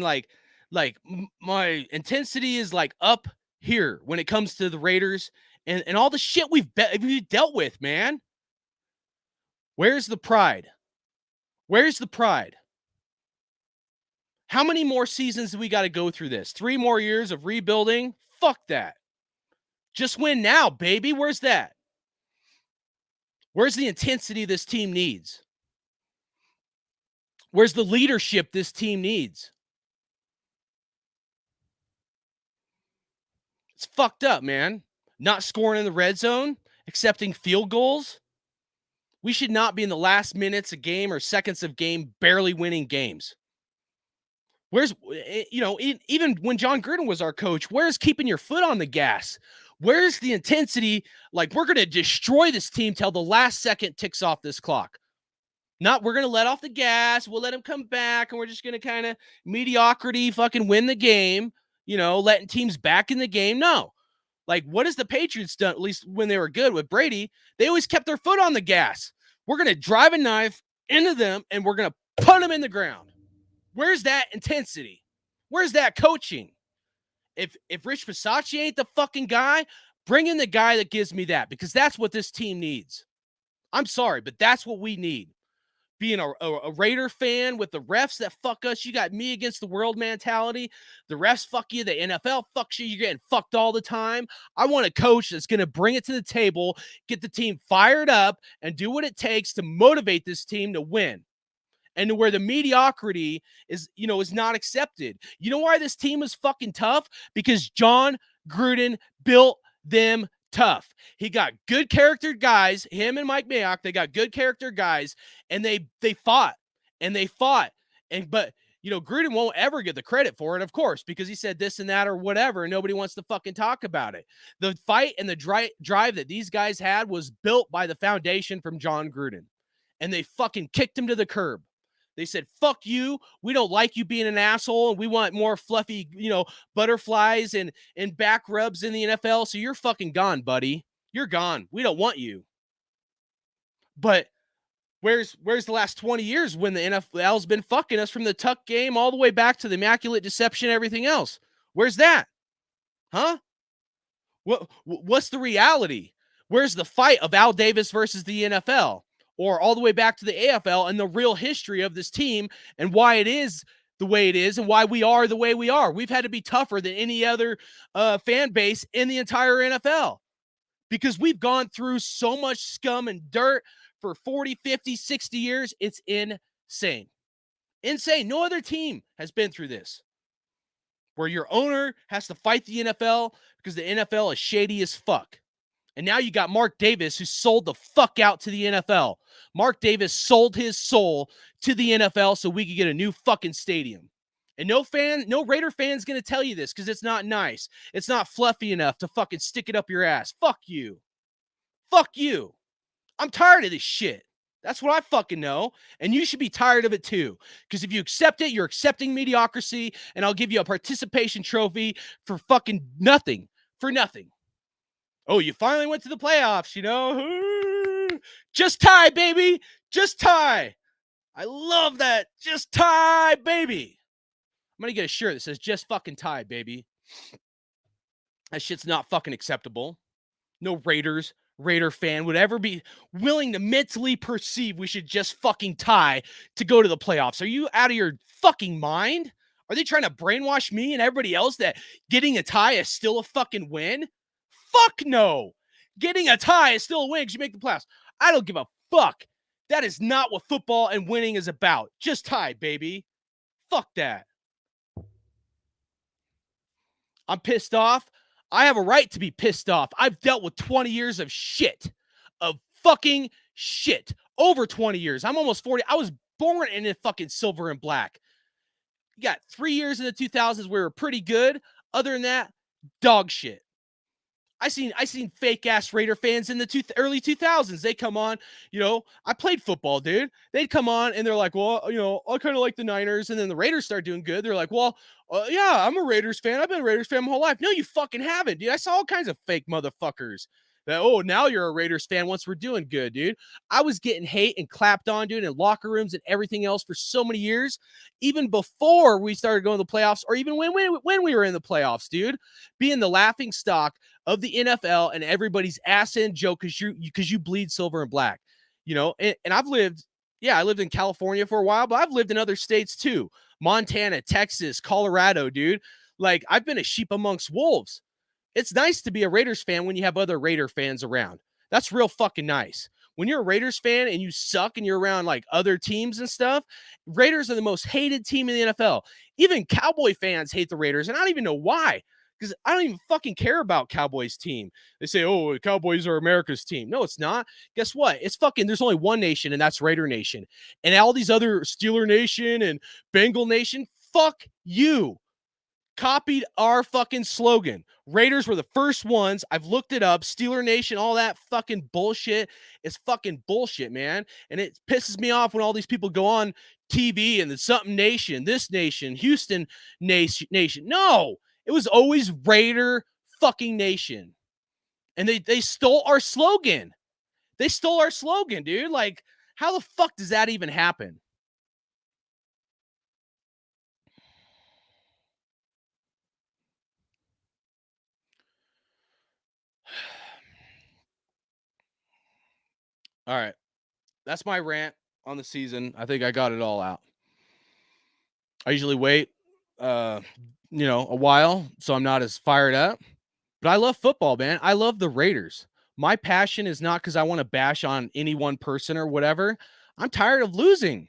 my intensity is up here when it comes to the Raiders and all the shit we've dealt with, man. Where's the pride? Where's the pride? How many more seasons do we got to go through this? 3 more years of rebuilding? Fuck that. Just win now, baby. Where's that? Where's the intensity this team needs? Where's the leadership this team needs? It's fucked up, man. Not scoring in the red zone, accepting field goals. We should not be in the last minutes of game or seconds of game barely winning games. Where's, even when John Gruden was our coach, where's keeping your foot on the gas? Where's the intensity? We're going to destroy this team till the last second ticks off this clock. Not we're going to let off the gas. We'll let him come back, and we're just going to kind of mediocrity fucking win the game, letting teams back in the game. No. What has the Patriots done, at least when they were good with Brady? They always kept their foot on the gas. We're going to drive a knife into them, and we're going to put them in the ground. Where's that intensity? Where's that coaching? If Rich Bisaccia ain't the fucking guy, bring in the guy that gives me that, because that's what this team needs. I'm sorry, but that's what we need. Being a Raider fan with the refs that fuck us, you got me against the world mentality. The refs fuck you, the NFL fucks you, you're getting fucked all the time. I want a coach that's going to bring it to the table, get the team fired up, and do what it takes to motivate this team to win. And to where the mediocrity is not accepted. You know why this team is fucking tough? Because John Gruden built them tough. He got good character guys, him and Mike Mayock, they got good character guys, and they fought. But Gruden won't ever get the credit for it, of course, because he said this and that or whatever, and nobody wants to fucking talk about it. The fight and the drive that these guys had was built by the foundation from John Gruden, and they fucking kicked him to the curb. They said, fuck you. We don't like you being an asshole, and we want more fluffy, butterflies and back rubs in the NFL. So you're fucking gone, buddy. You're gone. We don't want you. But where's the last 20 years when the NFL's been fucking us from the tuck game all the way back to the immaculate deception, everything else? Where's that? Huh? What's the reality? Where's the fight of Al Davis versus the NFL? Or all the way back to the AFL and the real history of this team and why it is the way it is and why we are the way we are. We've had to be tougher than any other fan base in the entire NFL because we've gone through so much scum and dirt for 40, 50, 60 years. It's insane. Insane. No other team has been through this, where your owner has to fight the NFL because the NFL is shady as fuck. And now you got Mark Davis, who sold the fuck out to the NFL. Mark Davis sold his soul to the NFL so we could get a new fucking stadium. And no Raider fan's going to tell you this because it's not nice. It's not fluffy enough to fucking stick it up your ass. Fuck you. Fuck you. I'm tired of this shit. That's what I fucking know. And you should be tired of it too. Because if you accept it, you're accepting mediocrity, and I'll give you a participation trophy for fucking nothing. For nothing. Oh, you finally went to the playoffs, you know? Just tie, baby. Just tie. I love that. Just tie, baby. I'm going to get a shirt that says just fucking tie, baby. That shit's not fucking acceptable. No Raider fan would ever be willing to mentally perceive we should just fucking tie to go to the playoffs. Are you out of your fucking mind? Are they trying to brainwash me and everybody else that getting a tie is still a fucking win? Fuck no. Getting a tie is still a win because you make the playoffs. I don't give a fuck. That is not what football and winning is about. Just tie, baby. Fuck that. I'm pissed off. I have a right to be pissed off. I've dealt with 20 years of shit. Of fucking shit. Over 20 years. I'm almost 40. I was born in a fucking silver and black. You got 3 years in the 2000s where we were pretty good. Other than that, dog shit. I seen fake ass Raider fans in the early 2000s. They come on, you know, I played football, dude. They'd come on and they're like, well, you know, I kind of like the Niners. And then the Raiders start doing good. They're like, well, yeah, I'm a Raiders fan. I've been a Raiders fan my whole life. No, you fucking haven't, dude. I saw all kinds of fake motherfuckers that, oh, now you're a Raiders fan once we're doing good, dude. I was getting hate and clapped on, dude, in locker rooms and everything else for so many years, even before we started going to the playoffs, or even when we were in the playoffs, dude, being the laughing stock of the NFL and everybody's ass end joke because you bleed silver and black, you know. And I lived in California for a while, but I've lived in other states too. Montana, Texas, Colorado, dude. Like, I've been a sheep amongst wolves. It's nice to be a Raiders fan when you have other Raider fans around. That's real fucking nice. When you're a Raiders fan and you suck and you're around like other teams and stuff, Raiders are the most hated team in the NFL. Even Cowboy fans hate the Raiders, and I don't even know why. Because I don't even fucking care about Cowboys team. They say, oh, the Cowboys are America's team. No, it's not. Guess what? It's fucking, there's only one nation, and that's Raider Nation. And all these other Steeler Nation and Bengal Nation, fuck you. Copied our fucking slogan. Raiders were the first ones. I've looked it up. Steeler Nation, all that fucking bullshit is fucking bullshit, man. And it pisses me off when all these people go on TV and the something nation, this nation, Houston nation. No, it was always Raider fucking Nation. And they stole our slogan. They stole our slogan, dude. Like, how the fuck does that even happen? All right. That's my rant on the season. I think I got it all out. I usually wait, a while, so I'm not as fired up. But I love football, man. I love the Raiders. My passion is not because I want to bash on any one person or whatever. I'm tired of losing.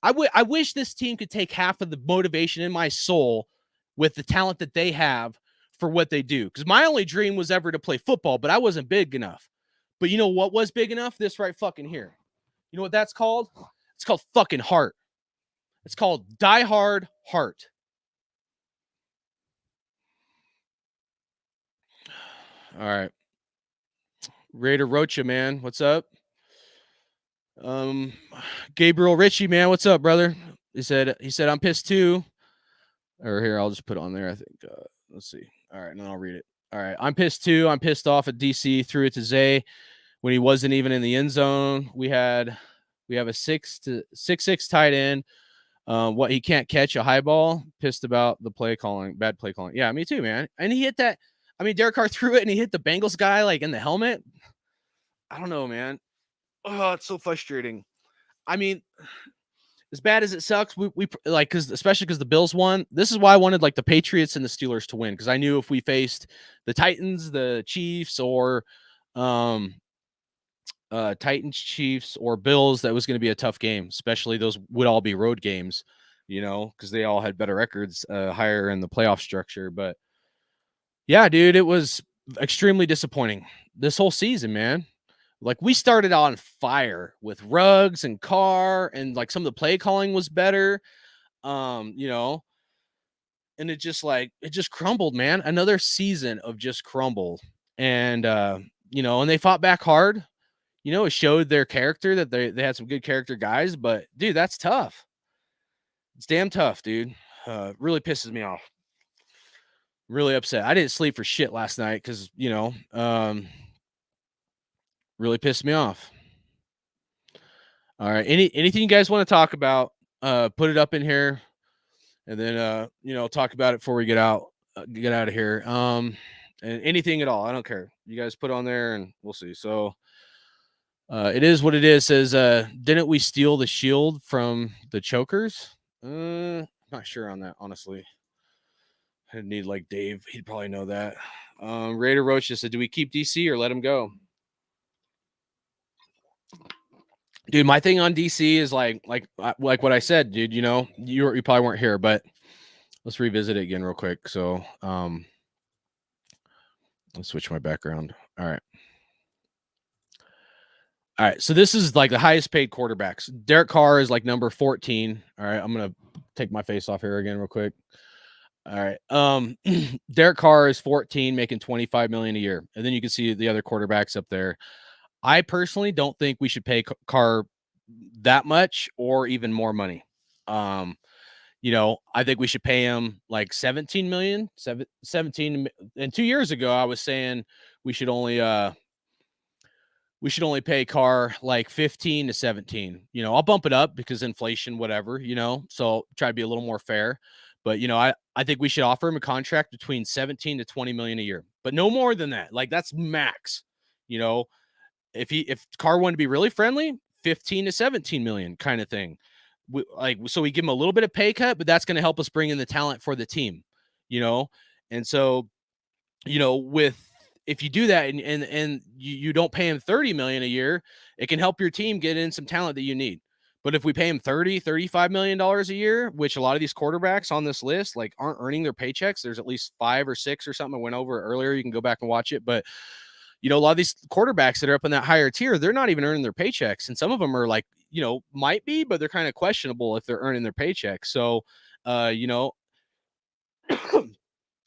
I wish this team could take half of the motivation in my soul with the talent that they have for what they do. Because my only dream was ever to play football, but I wasn't big enough. But you know what was big enough? This right fucking here. You know what that's called? It's called fucking heart. It's called Die Hard Heart. All right. Raider Rocha, man. What's up? Gabriel Ritchie, man. What's up, brother? He said, I'm pissed too. Or here, I'll just put it on there. I think, let's see. All right. And then I'll read it. All right. I'm pissed too. I'm pissed off at DC. Threw it to Zay when he wasn't even in the end zone. We have a 6'6" tight end. What, he can't catch a high ball? Pissed about the play calling, bad play calling. Yeah, me too, man. And he hit that. I mean, Derek Carr threw it and he hit the Bengals guy like in the helmet. I don't know, man. Oh, it's so frustrating. I mean, as bad as it sucks, we like, because especially because the Bills won. This is why I wanted like the Patriots and the Steelers to win, because I knew if we faced the Titans, the Chiefs, or Titans, Chiefs, or Bills, that was going to be a tough game. Especially those would all be road games, because they all had better records, higher in the playoff structure. But yeah, dude, it was extremely disappointing this whole season, man. Like, we started on fire with Ruggs and Carr, and like some of the play calling was better. And it just crumbled, man. Another season of just crumble. And and they fought back hard. It showed their character, that they had some good character guys, but dude, that's tough. It's damn tough, dude. Really pisses me off. Really upset. I didn't sleep for shit last night because, really pissed me off. All right. Anything you guys want to talk about, put it up in here, and then talk about it before we get out of here. And anything at all. I don't care. You guys put on there and we'll see. So it is what it is. Says, didn't we steal the shield from the chokers? Not sure on that, honestly. I need like Dave. He'd probably know that. Raider Roach just said, do we keep DC or let him go? Dude, my thing on DC is like what I said, dude. You probably weren't here, but let's revisit it again real quick. So let's switch my background. All right. So this is like the highest paid quarterbacks. Derek Carr is like number 14. All right. I'm gonna take my face off here again real quick. All right. Derek Carr is 14, making $25 million a year. And then you can see the other quarterbacks up there. I personally don't think we should pay Carr that much or even more money. I think we should pay him like 17 million, 17. And 2 years ago, I was saying we should only pay Carr like 15 to 17. I'll bump it up because inflation, whatever, so try to be a little more fair. But, I think we should offer him a contract between 17 to 20 million a year, but no more than that. Like, that's max. If Carr wanted to be really friendly, 15 to 17 million kind of thing. So we give him a little bit of pay cut, but that's going to help us bring in the talent for the team, And so, if you do that and you don't pay him 30 million a year, it can help your team get in some talent that you need. But if we pay him 30, $35 million a year, which a lot of these quarterbacks on this list like aren't earning their paychecks. There's at least 5 or 6 or something I went over earlier. You can go back and watch it. But a lot of these quarterbacks that are up in that higher tier, they're not even earning their paychecks. And some of them are like, might be, but they're kind of questionable if they're earning their paychecks. So,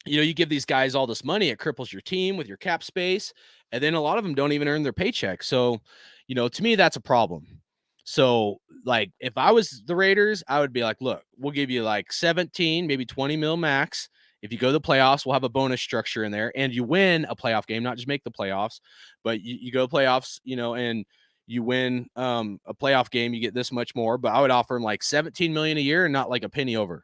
you give these guys all this money, it cripples your team with your cap space. And then a lot of them don't even earn their paycheck. So, to me, that's a problem. So, like, if I was the Raiders, I would be like, look, we'll give you like 17, maybe 20 mil max. If you go to the playoffs, we'll have a bonus structure in there, and you win a playoff game, not just make the playoffs, but you go to playoffs, and you win a playoff game, you get this much more. But I would offer him like 17 million a year and not like a penny over.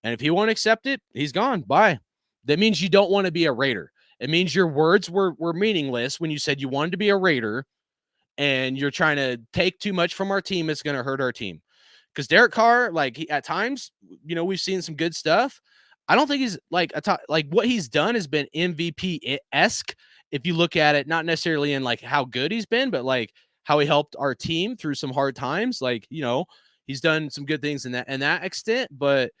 And if he won't accept it, he's gone. Bye. That means you don't want to be a Raider. It means your words were meaningless when you said you wanted to be a Raider, and you're trying to take too much from our team. It's going to hurt our team. Because Derek Carr, like, at times, we've seen some good stuff. I don't think he's like what he's done has been MVP-esque. If you look at it, not necessarily in like how good he's been, but like how he helped our team through some hard times. Like, he's done some good things in that extent, but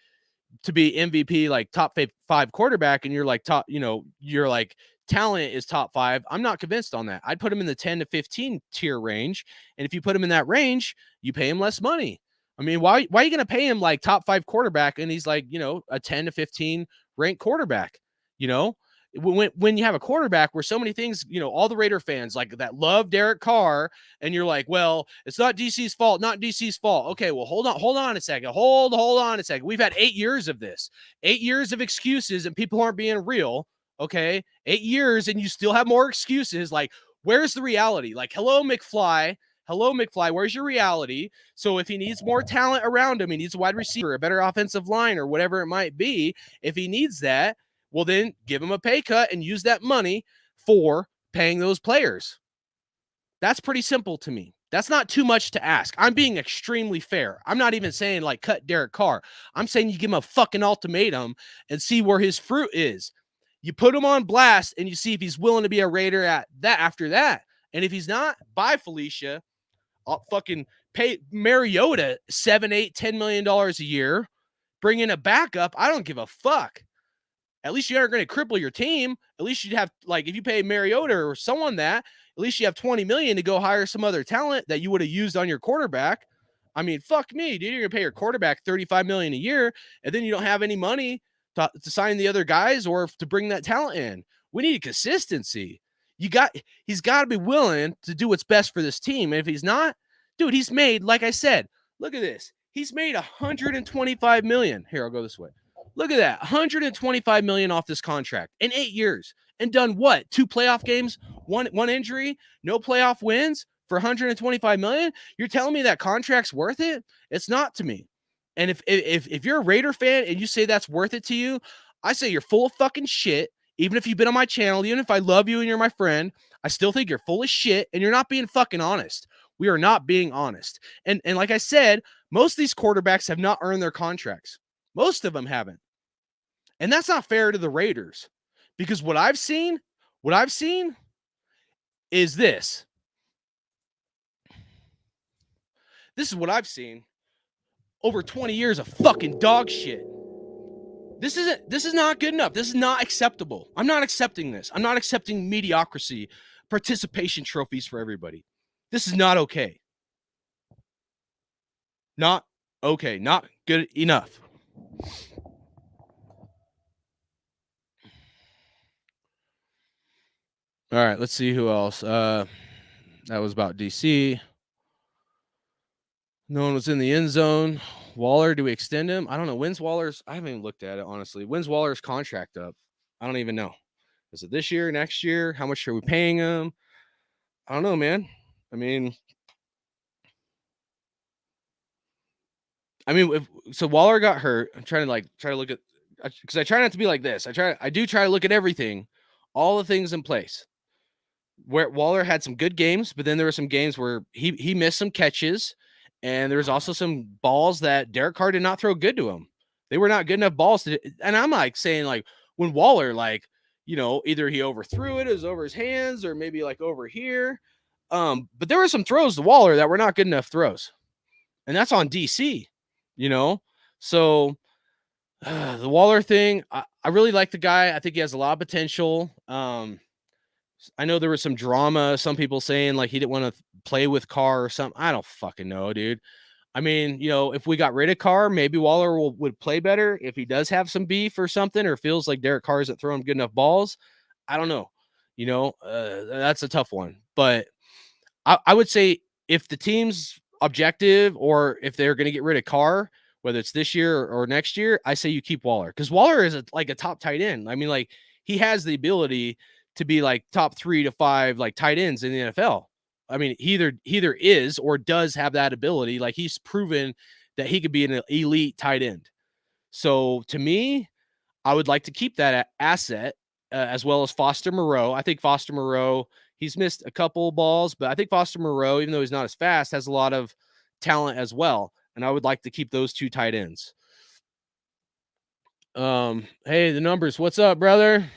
to be MVP, like top 5 quarterback, and you're like top, you're like talent is top 5. I'm not convinced on that. I'd put him in the 10 to 15 tier range. And if you put him in that range, you pay him less money. I mean, why are you going to pay him like top 5 quarterback and he's like, a 10 to 15 ranked quarterback? When you have a quarterback where so many things, all the Raider fans like that love Derek Carr, and you're like, well, it's not DC's fault, not DC's fault. Okay, well, hold on a second. Hold on a second. We've had 8 years of this, 8 years of excuses, and people aren't being real. Okay, 8 years, and you still have more excuses. Like, where's the reality? Like, hello, McFly, where's your reality? So if he needs more talent around him, he needs a wide receiver, a better offensive line, or whatever it might be. If he needs that, well, then give him a pay cut and use that money for paying those players. That's pretty simple to me. That's not too much to ask. I'm being extremely fair. I'm not even saying like cut Derek Carr. I'm saying you give him a fucking ultimatum and see where his fruit is. You put him on blast and you see if he's willing to be a Raider at that after that. And if he's not, bye, Felicia. I'll fucking pay Mariota $7, $8, $10 million a year. Bring in a backup. I don't give a fuck. At least you aren't going to cripple your team. At least you'd have, like, if you pay Mariota or someone that, at least you have $20 million to go hire some other talent that you would have used on your quarterback. I mean, fuck me, dude. You're going to pay your quarterback $35 million a year, and then you don't have any money to sign the other guys or to bring that talent in. We need consistency. He's got to be willing to do what's best for this team. And if he's not, dude, he's made, like I said, look at this. He's made $125 million. Here, I'll go this way. Look at that. $125 million off this contract in 8 years. And done what? 2 playoff games, one injury, no playoff wins for $125 million. You're telling me that contract's worth it? It's not to me. And if you're a Raider fan and you say that's worth it to you, I say you're full of fucking shit. Even if you've been on my channel, even if I love you and you're my friend, I still think you're full of shit and you're not being fucking honest. We are not being honest. And like I said, most of these quarterbacks have not earned their contracts. Most of them haven't. And that's not fair to the Raiders, because what I've seen is this. This is what I've seen. Over 20 years of fucking dog shit. This is not good enough. This is not acceptable. I'm not accepting this. I'm not accepting mediocrity, participation trophies for everybody. This is not okay. Not okay. Not good enough. All right, let's see who else. That was about DC. No one was in the end zone. Waller, do we extend him? I don't know. When's Waller's? I haven't even looked at it, honestly. When's Waller's contract up? I don't even know. Is it this year, next year? How much are we paying him? I don't know, man. I mean, so Waller got hurt. I'm trying to look at, because I try not to be like this. I do try to look at everything, all the things in place. Where Waller had some good games, but then there were some games where he missed some catches, and there was also some balls that Derek Carr did not throw good to him. They were not good enough balls to, and I'm like saying, like, when Waller, like, you know, either he overthrew it, it was over his hands, or maybe like over here. But there were some throws to Waller that were not good enough throws. And that's on DC, you know? So the Waller thing, I really like the guy. I think he has a lot of potential. I know there was some drama, some people saying like he didn't want to play with Carr or something. I don't fucking know, dude. I mean, you know, if we got rid of Carr, maybe Waller would play better if he does have some beef or something, or feels like Derek Carr isn't throwing good enough balls. I don't know. You know, that's a tough one. But I would say if the team's objective, or if they're going to get rid of Carr, whether it's this year or next year, I say you keep Waller, because Waller is like a top tight end. I mean, like, he has the ability to be like top 3 to 5 like tight ends in the NFL. I mean, he either is or does have that ability. Like, he's proven that he could be an elite tight end. So to me, I would like to keep that asset, as well as Foster Moreau. I think Foster Moreau, he's missed a couple balls, but I think Foster Moreau, even though he's not as fast, has a lot of talent as well. And I would like to keep those 2 tight ends. Hey, the numbers, what's up, brother?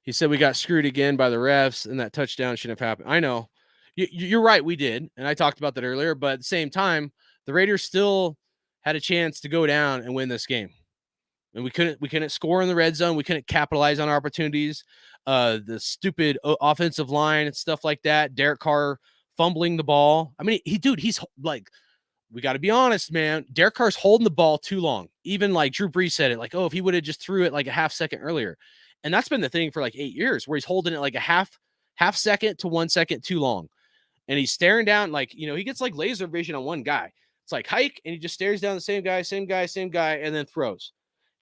He said we got screwed again by the refs, and that touchdown shouldn't have happened. I know. You're right, we did, and I talked about that earlier. But at the same time, the Raiders still had a chance to go down and win this game, and we couldn't score in the red zone. We couldn't capitalize on our opportunities. The stupid offensive line and stuff like that. Derek Carr fumbling the ball. I mean, he's like, we got to be honest, man. Derek Carr's holding the ball too long. Even like Drew Brees said it, like, oh, if he would have just threw it like a half second earlier. And that's been the thing for like 8 years, where he's holding it like a half second to 1 second too long. And he's staring down, like, you know, he gets like laser vision on one guy. It's like hike, and he just stares down the same guy, and then throws.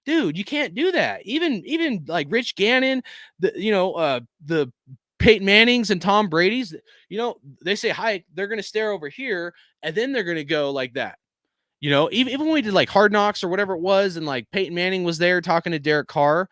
Dude, you can't do that. Even like Rich Gannon, the Peyton Mannings and Tom Brady's, you know, they say hike, they're going to stare over here, and then they're going to go like that. You know, even when we did like Hard Knocks or whatever it was, and like Peyton Manning was there talking to Derek Carr.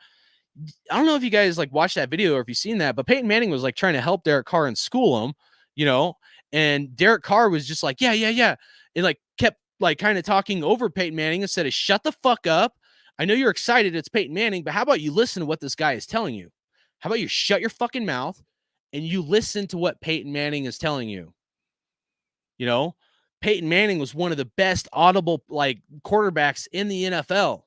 I don't know if you guys like watched that video or if you've seen that, but Peyton Manning was like trying to help Derek Carr and school him, you know, And Derek Carr was just like, yeah, yeah, yeah. And like kept like kind of talking over Peyton Manning instead of shut the fuck up. I know you're excited it's Peyton Manning, but how about you listen to what this guy is telling you? How about you shut your fucking mouth and you listen to what Peyton Manning is telling you? You know, Peyton Manning was one of the best audible like quarterbacks in the NFL.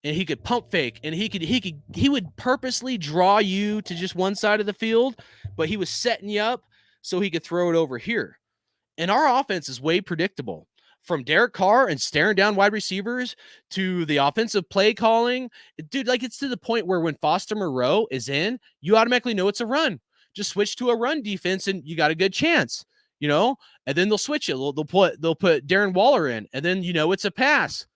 And he could pump fake and he would purposely draw you to just one side of the field, but he was setting you up so he could throw it over here. And our offense is way predictable, from Derek Carr and staring down wide receivers to the offensive play calling. Dude, like it's to the point where when Foster Moreau is in, you automatically know it's a run. Just switch to a run defense and you got a good chance, you know? And then they'll switch it. They'll put Darren Waller in, and then you know it's a pass.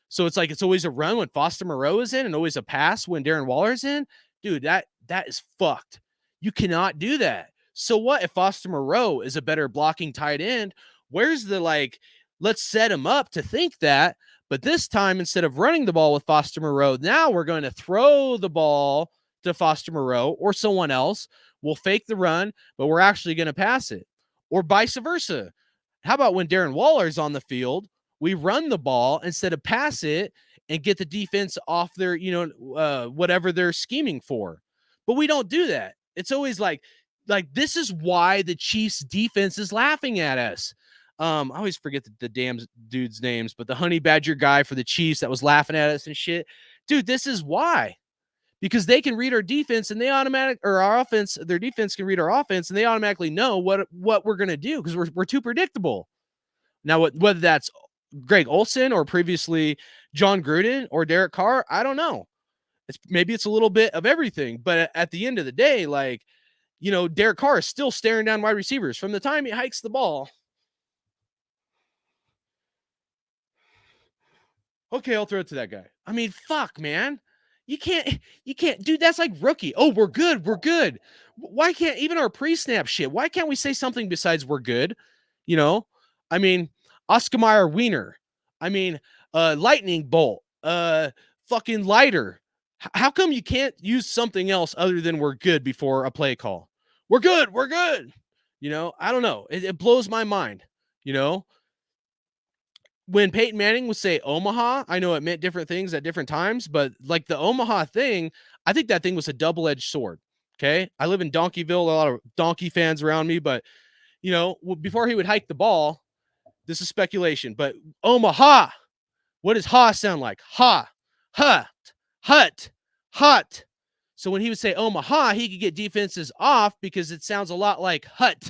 So it's like it's always a run when Foster Moreau is in and always a pass when Darren Waller's in. Dude, that is fucked. You cannot do that. So what if Foster Moreau is a better blocking tight end? Where's the like, let's set him up to think that, but this time instead of running the ball with Foster Moreau, now we're going to throw the ball to Foster Moreau or someone else. We'll fake the run, but we're actually going to pass it. Or vice versa. How about when Darren Waller's on the field, we run the ball instead of pass it and get the defense off their, whatever they're scheming for. But we don't do that. It's always like this is why the Chiefs defense is laughing at us. I always forget the damn dudes' names, but the honey badger guy for the Chiefs that was laughing at us and shit. Dude, this is why. Because they can read our defense and our offense, their defense can read our offense and they automatically know what we're going to do because we're too predictable. Now, whether that's Greg Olsen or previously John Gruden or Derek Carr, I don't know. Maybe it's a little bit of everything, but at the end of the day, like, Derek Carr is still staring down wide receivers from the time he hikes the ball. Okay, I'll throw it to that guy. I mean, fuck, man. You can't, dude, that's like rookie. Oh, we're good. Why can't even our pre-snap shit? Why can't we say something besides we're good? I mean, Oscar Mayer Wiener. I mean, lightning bolt, fucking lighter. How come you can't use something else other than we're good before a play call? We're good. I don't know. It blows my mind, When Peyton Manning would say Omaha, I know it meant different things at different times, but like the Omaha thing, I think that thing was a double-edged sword. Okay. I live in Donkeyville, a lot of Donkey fans around me, but before he would hike the ball, this is speculation, but Omaha, what does ha sound like? Ha, hut, hut. So when he would say Omaha, he could get defenses off because it sounds a lot like hut,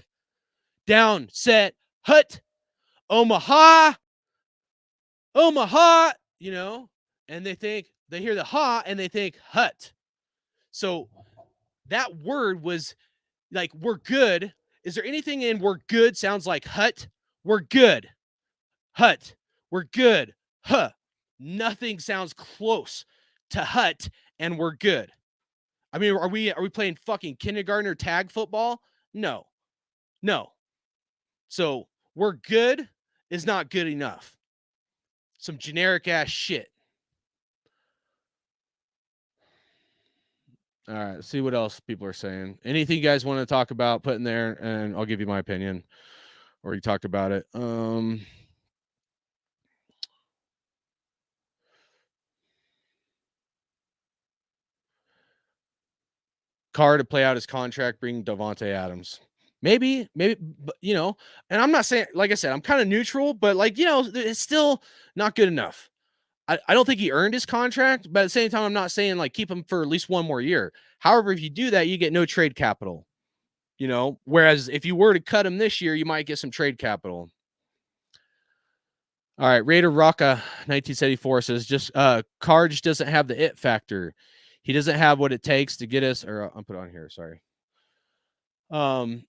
down, set, hut, Omaha, and they hear the ha and they think hut. So that word was like, we're good. Is there anything in we're good sounds like hut? We're good. Hut. We're good. Huh. Nothing sounds close to hut and we're good. I mean, are we playing fucking kindergartner tag football? No. So we're good is not good enough. Some generic ass shit. All right, let's see what else people are saying. Anything you guys want to talk about, put in there, and I'll give you my opinion. Or you talked about it. Carr to play out his contract, bring Davante Adams. Maybe, but, and I'm not saying, like I said, I'm kind of neutral, but like, it's still not good enough. I don't think he earned his contract, but at the same time, I'm not saying like keep him for at least one more year. However, if you do that, you get no trade capital, whereas if you were to cut him this year, you might get some trade capital. All right. Raider Rocca 1974 says Carr just doesn't have the it factor. He doesn't have what it takes to get us, or I'll put it on here. Sorry.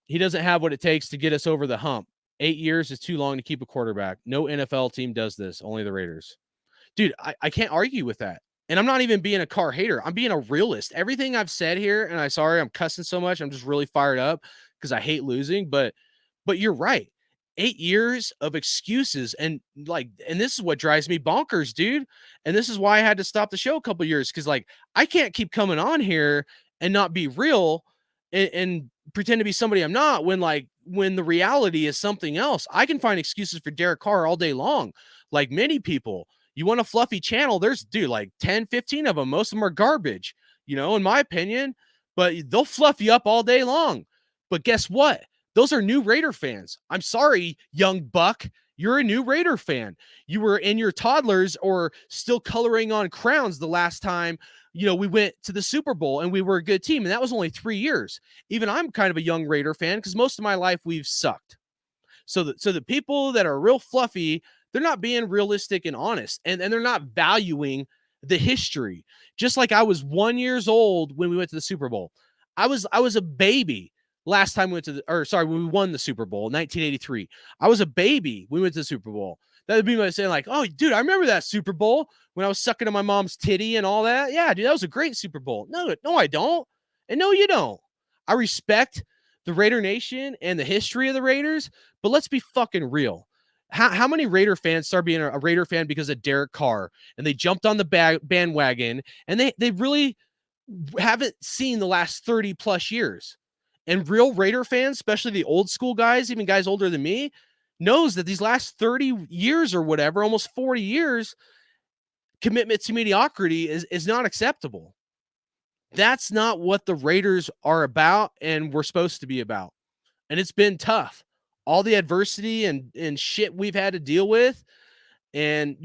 He doesn't have what it takes to get us over the hump. 8 years is too long to keep a quarterback. No NFL team does this. Only the Raiders. Dude, I can't argue with that. And I'm not even being a Carr hater. I'm being a realist. Everything I've said here, and I'm cussing so much. I'm just really fired up because I hate losing. But you're right. 8 years of excuses. And this is what drives me bonkers, dude. And this is why I had to stop the show a couple years. Because I can't keep coming on here and not be real and pretend to be somebody I'm not when when the reality is something else. I can find excuses for Derek Carr all day long, like many people. You want a fluffy channel, there's like 10, 15 of them. Most of them are garbage, in my opinion, but they'll fluff you up all day long. But guess what? Those are new Raider fans. I'm sorry, young buck. You're a new Raider fan. You were in your toddlers or still coloring on crowns the last time, we went to the Super Bowl and we were a good team. And that was only 3 years. Even I'm kind of a young Raider fan because most of my life we've sucked. So the people that are real fluffy, they're not being realistic and honest, and they're not valuing the history. Just like I was 1 year old when we went to the Super Bowl. I was a baby last time we went to when we won the Super Bowl in 1983. I was a baby when we went to the Super Bowl. That would be my saying like, oh, dude, I remember that Super Bowl when I was sucking on my mom's titty and all that. Yeah, dude, that was a great Super Bowl. No, I don't. And no, you don't. I respect the Raider Nation and the history of the Raiders, but let's be fucking real. How many Raider fans started being a Raider fan because of Derek Carr and they jumped on the bandwagon and they really haven't seen the last 30 plus years. And real Raider fans, especially the old school guys, even guys older than me, knows that these last 30 years or whatever, almost 40 years, commitment to mediocrity is not acceptable. That's not what the Raiders are about and we're supposed to be about. And it's been tough. All the adversity and shit we've had to deal with. And,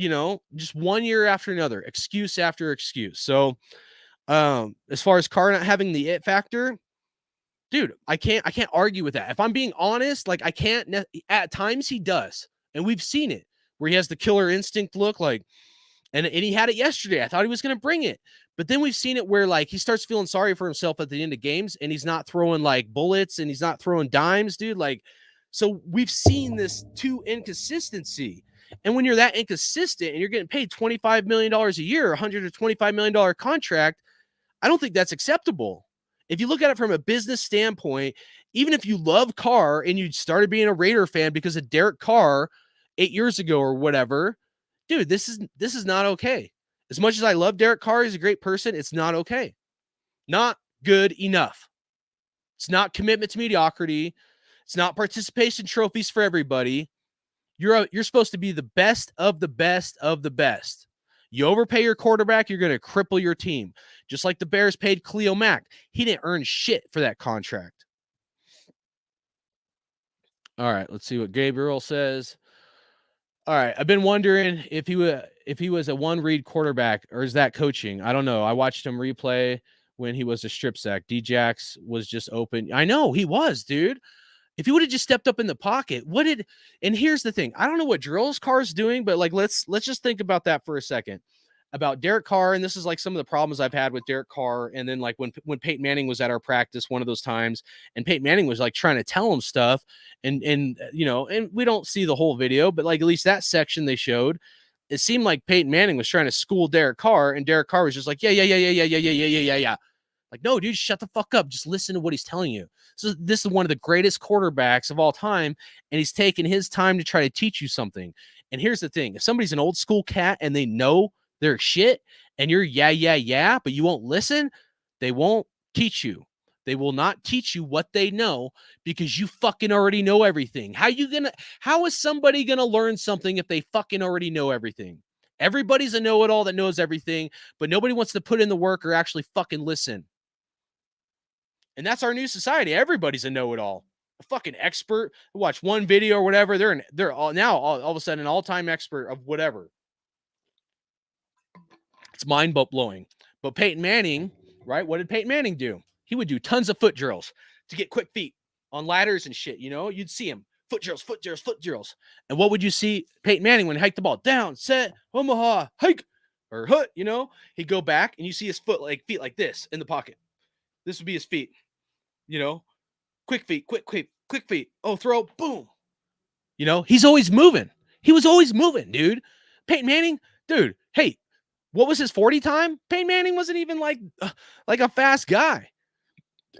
just 1 year after another, excuse after excuse. So, as far as Carr not having the it factor, dude, I can't argue with that. If I'm being honest, like I can't, at times he does. And we've seen it where he has the killer instinct look like, and he had it yesterday. I thought he was going to bring it. But then we've seen it where like he starts feeling sorry for himself at the end of games and he's not throwing like bullets and he's not throwing dimes, dude. Like, so we've seen this too inconsistency. And when you're that inconsistent and you're getting paid $25 million a year, $125 million contract, I don't think that's acceptable. If you look at it from a business standpoint, even if you love Carr and you started being a Raider fan because of Derek Carr 8 years ago or whatever, dude, this is not okay. As much as I love Derek Carr, he's a great person. It's not okay. Not good enough. It's not commitment to mediocrity. It's not participation trophies for everybody. You're supposed to be the best of the best of the best. You overpay your quarterback, you're going to cripple your team. Just like the Bears paid Khalil Mack. He didn't earn shit for that contract. All right, let's see what Gabriel says. All right, I've been wondering if he was a one-read quarterback or is that coaching? I don't know. I watched him replay when he was a strip sack. D-Jax was just open. I know, he was, dude. If he would have just stepped up in the pocket, and here's the thing. I don't know what drills Carr's doing, but like let's just think about that for a second. About Derek Carr, and this is like some of the problems I've had with Derek Carr. And then like when Peyton Manning was at our practice one of those times, and Peyton Manning was like trying to tell him stuff, and we don't see the whole video, but like at least that section they showed, it seemed like Peyton Manning was trying to school Derek Carr, and Derek Carr was just like, yeah. Like, no, dude, shut the fuck up. Just listen to what he's telling you. So this is one of the greatest quarterbacks of all time, and he's taking his time to try to teach you something. And here's the thing. If somebody's an old school cat and they know their shit, and you're but you won't listen, they won't teach you. They will not teach you what they know because you fucking already know everything. How is somebody going to learn something if they fucking already know everything? Everybody's a know-it-all that knows everything, but nobody wants to put in the work or actually fucking listen. And that's our new society. Everybody's a know-it-all, a fucking expert. Watch one video or whatever. They're all of a sudden an all-time expert of whatever. It's mind-blowing. But Peyton Manning, right? What did Peyton Manning do? He would do tons of foot drills to get quick feet on ladders and shit. You'd see him. Foot drills. And what would you see Peyton Manning when he hiked the ball? Down, set, Omaha, hike, or hut, He'd go back and you see his feet like this in the pocket. This would be his feet. Quick feet. Oh, throw, boom. He's always moving. He was always moving, dude. Peyton Manning, dude, hey, what was his 40 time? Peyton Manning wasn't even like a fast guy.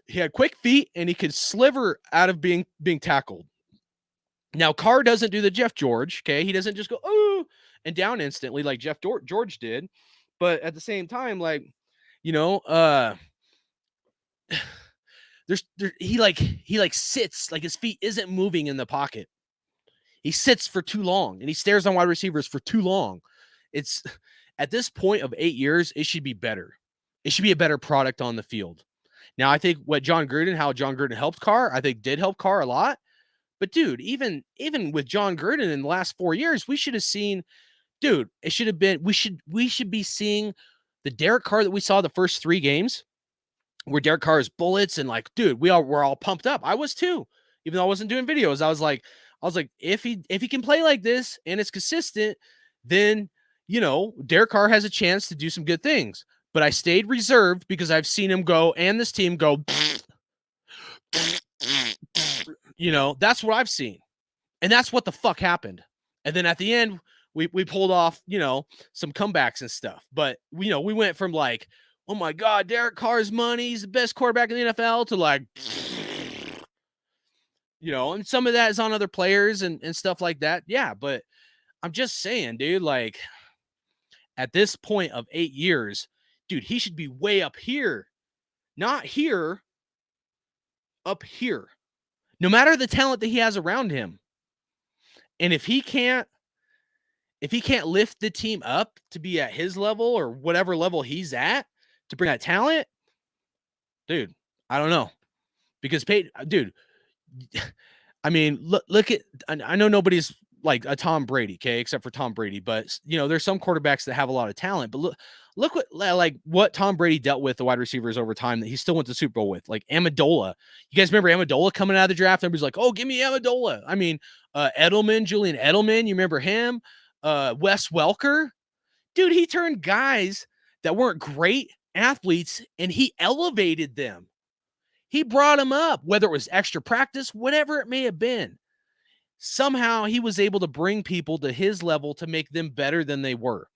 He had quick feet and he could sliver out of being tackled. Now, Carr doesn't do the Jeff George, okay? He doesn't just go, oh, and down instantly like Jeff George did. But at the same time, like, he like sits, like his feet isn't moving in the pocket. He sits for too long and he stares on wide receivers for too long. It's at this point of 8 years, it should be better. It should be a better product on the field. Now, I think how John Gruden helped Carr, I think did help Carr a lot. But dude, even with John Gruden in the last 4 years, we should have seen, dude, it should have been, we should be seeing the Derek Carr that we saw the first 3 games, where Derek Carr is bullets and like, dude, we're all pumped up. I was too, even though I wasn't doing videos. I was like, if he can play like this and it's consistent, then Derek Carr has a chance to do some good things. But I stayed reserved because I've seen him go and this team go, that's what I've seen. And that's what the fuck happened. And then at the end, we pulled off, some comebacks and stuff. But, we went from like, oh my God, Derek Carr's money, he's the best quarterback in the NFL, to like, and some of that is on other players and stuff like that. Yeah, but I'm just saying, dude, like at this point of 8 years, dude, he should be way up here, not here, up here, no matter the talent that he has around him. And if he can't lift the team up to be at his level or whatever level he's at to bring that talent, dude, I don't know. Because dude, I mean, look at, I know nobody's like a Tom Brady, okay, except for Tom Brady, but there's some quarterbacks that have a lot of talent, but look what Tom Brady dealt with the wide receivers over time that he still went to Super Bowl with, like Amendola. You guys remember Amendola coming out of the draft? Everybody's like, oh, give me Amendola. I mean, Julian Edelman, you remember him? Wes Welker, dude, he turned guys that weren't great athletes and he elevated them. He brought them up, whether it was extra practice, whatever it may have been. Somehow he was able to bring people to his level to make them better than they were.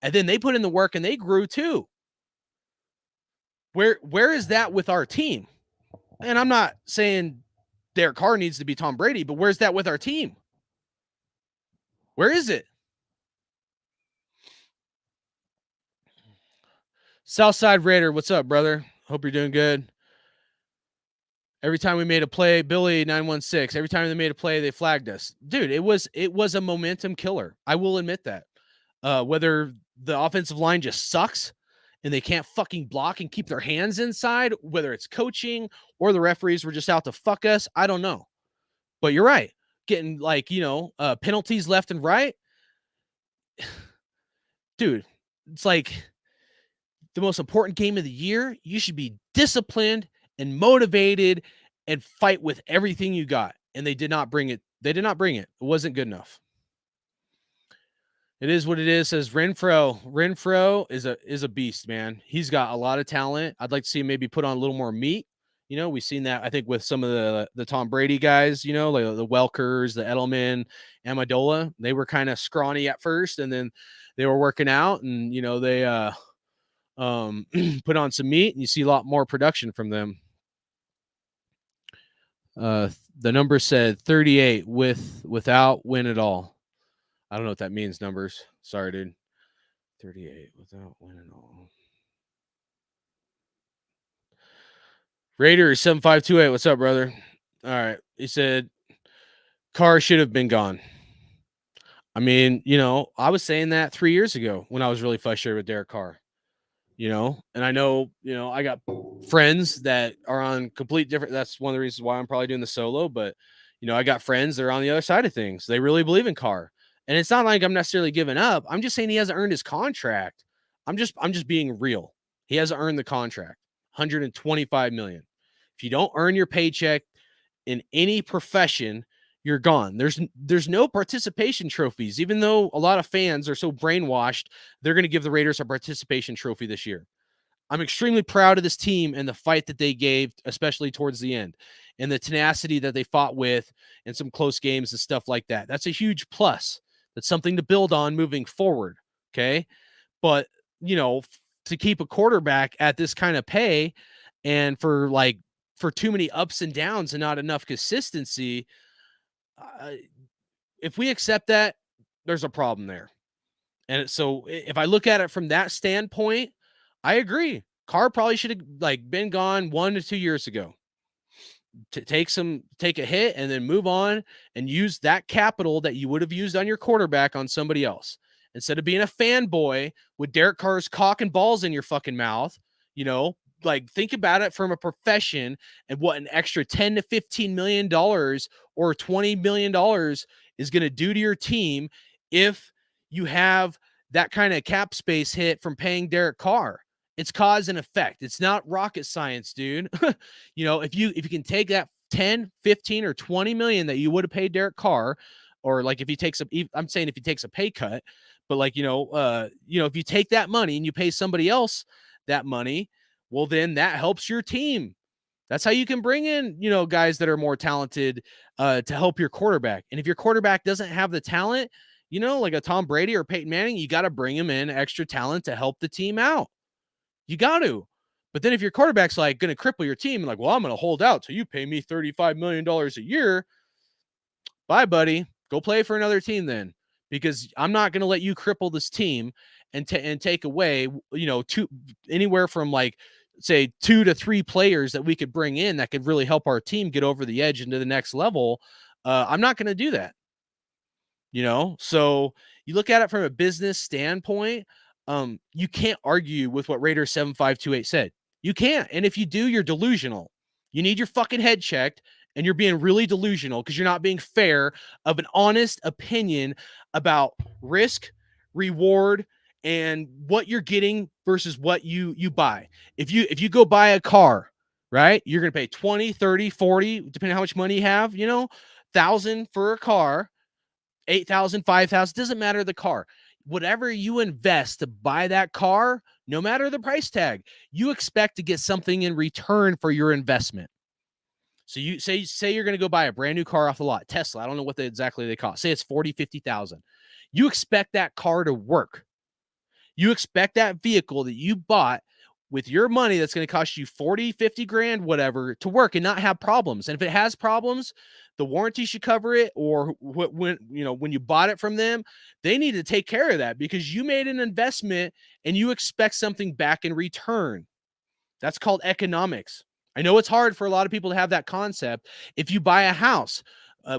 And then they put in the work and they grew too. Where is that with our team? And I'm not saying Derek Carr needs to be Tom Brady, but where's that with our team? Where is it? Southside Raider, what's up, brother? Hope you're doing good. Every time we made a play, Billy 916, every time they made a play, they flagged us. Dude, it was a momentum killer. I will admit that. Whether the offensive line just sucks and they can't fucking block and keep their hands inside, whether it's coaching or the referees were just out to fuck us, I don't know. But you're right. Getting like, penalties left and right. Dude, it's like the most important game of the year. You should be disciplined and motivated and fight with everything you got. And they did not bring it. It wasn't good enough. It is what it is, says Renfro. Renfro is a beast, man. He's got a lot of talent. I'd like to see him maybe put on a little more meat. We've seen that, I think, with some of the Tom Brady guys, like the Welkers, the Edelman, Amendola. They were kind of scrawny at first, and then they were working out, and, they put on some meat, and you see a lot more production from them. The number said 38 without win at all. I don't know what that means, numbers. Sorry, dude. 38 without win at all. Raiders 7528. What's up, brother? All right. He said Carr should have been gone. I mean, I was saying that 3 years ago when I was really frustrated with Derek Carr. And I know, I got friends that are on complete different. That's one of the reasons why I'm probably doing the solo. But, I got friends that are on the other side of things. They really believe in Carr. And it's not like I'm necessarily giving up. I'm just saying he hasn't earned his contract. I'm just being real. He hasn't earned the contract. $125 million. If you don't earn your paycheck in any profession, you're gone. There's no participation trophies, even though a lot of fans are so brainwashed, they're going to give the Raiders a participation trophy this year. I'm extremely proud of this team and the fight that they gave, especially towards the end, and the tenacity that they fought with and some close games and stuff like that. That's a huge plus. That's something to build on moving forward. Okay. But, to keep a quarterback at this kind of pay and for too many ups and downs and not enough consistency, if we accept that, there's a problem there. And so if I look at it from that standpoint, I agree. Carr probably should have been gone 1 to 2 years ago. take a hit and then move on and use that capital that you would have used on your quarterback on somebody else. Instead of being a fanboy with Derek Carr's cock and balls in your fucking mouth, like think about it from a profession and what an extra 10 to 15 million dollars or 20 million dollars is going to do to your team if you have that kind of cap space hit from paying Derek Carr. It's cause and effect. It's not rocket science, dude. If you can take that 10, 15 or 20 million that you would have paid Derek Carr, or like if he takes I'm saying if he takes a pay cut, but like, if you take that money and you pay somebody else that money, well, then that helps your team. That's how you can bring in, guys that are more talented to help your quarterback. And if your quarterback doesn't have the talent, like a Tom Brady or Peyton Manning, you got to bring him in extra talent to help the team out. You got to. But then if your quarterback's like going to cripple your team, like, well, I'm going to hold out till you pay me $35 million a year. Bye, buddy. Go play for another team then, because I'm not going to let you cripple this team and take away, anywhere from like, say 2 to 3 players that we could bring in that could really help our team get over the edge into the next level. I'm not going to do that. So you look at it from a business standpoint. You can't argue with what Raider 7528 said. You can't. And if you do, you're delusional. You need your fucking head checked, and you're being really delusional because you're not being fair of an honest opinion about risk, reward, and what you're getting versus what you buy. If you go buy a car, right, you're going to pay 20, 30, 40, depending on how much money you have, 1,000 for a car, 8,000, 5,000, doesn't matter the car. Whatever you invest to buy that car, no matter the price tag, you expect to get something in return for your investment. So you say you're going to go buy a brand new car off the lot, Tesla. I don't know what exactly they cost. Say it's 40, 50,000. You expect that car to work. You expect that vehicle that you bought with your money that's going to cost you 40, 50 grand, whatever, to work and not have problems. And if it has problems, the warranty should cover it, or when you bought it from them, they need to take care of that because you made an investment and you expect something back in return. That's called economics. I know it's hard for a lot of people to have that concept. If you buy a house,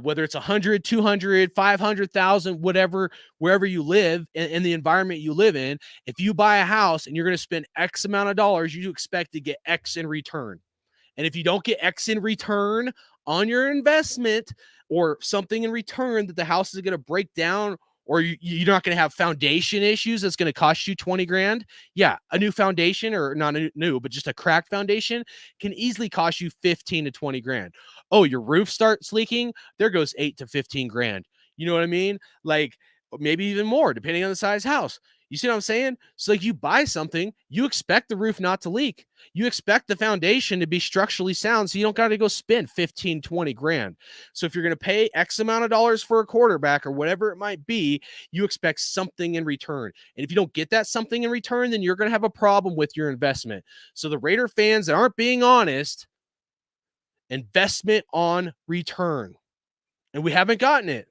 whether it's 100, 200, 500,000, whatever, wherever you live in the environment you live in, if you buy a house and you're going to spend X amount of dollars, you expect to get X in return. And if you don't get X in return on your investment, or something in return that the house is going to break down, or you're not going to have foundation issues that's going to cost you 20 grand. Yeah, a new foundation, or not new, but just a cracked foundation can easily cost you 15 to 20 grand. Oh, your roof starts leaking, there goes 8 to 15 grand. You know what I mean? Like maybe even more depending on the size house. You see what I'm saying? So like you buy something, you expect the roof not to leak. You expect the foundation to be structurally sound, so you don't got to go spend 15, 20 grand. So if you're going to pay X amount of dollars for a quarterback or whatever it might be, you expect something in return. And if you don't get that something in return, then you're going to have a problem with your investment. So the Raider fans that aren't being honest, investment on return. And we haven't gotten it.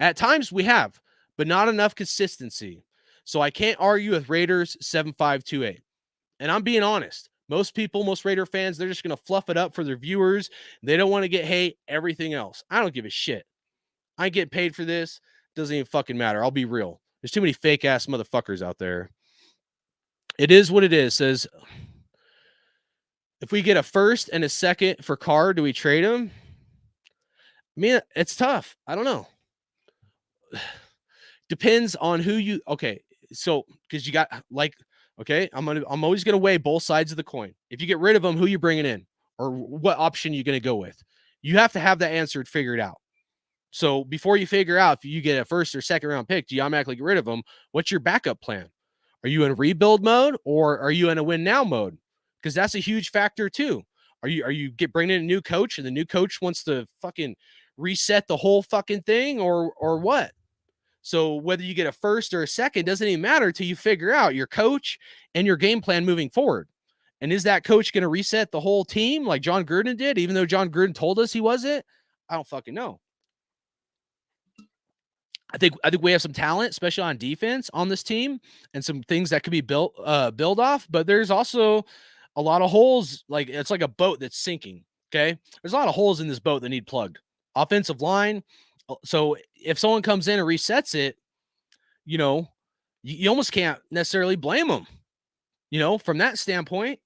At times we have, but not enough consistency. So I can't argue with Raiders 7528. And I'm being honest. Most people, most Raider fans, they're just going to fluff it up for their viewers. They don't want to get hate, everything else. I don't give a shit. I get paid for this. Doesn't even fucking matter. I'll be real. There's too many fake ass motherfuckers out there. It is what it is. Says, if we get a first and a second for Carr, do we trade him? I mean, it's tough. I don't know. Depends on who you, okay. So, because you got like, okay, I'm always gonna weigh both sides of the coin. If you get rid of them, who you bringing in, or what option you gonna go with? You have to have that answer figured out. So before you figure out if you get a first or second round pick, do you automatically get rid of them? What's your backup plan? Are you in rebuild mode, or are you in a win now mode? Because that's a huge factor too. Are you bringing in a new coach, and the new coach wants to fucking reset the whole fucking thing, or what? So whether you get a first or a second doesn't even matter till you figure out your coach and your game plan moving forward. And is that coach going to reset the whole team like John Gruden did, even though John Gruden told us he wasn't? I don't fucking know. I think we have some talent, especially on defense on this team, and some things that could be build off. But there's also a lot of holes. Like it's like a boat that's sinking. Okay. There's a lot of holes in this boat that need plugged. Offensive line. So if someone comes in and resets it, you almost can't necessarily blame them, from that standpoint.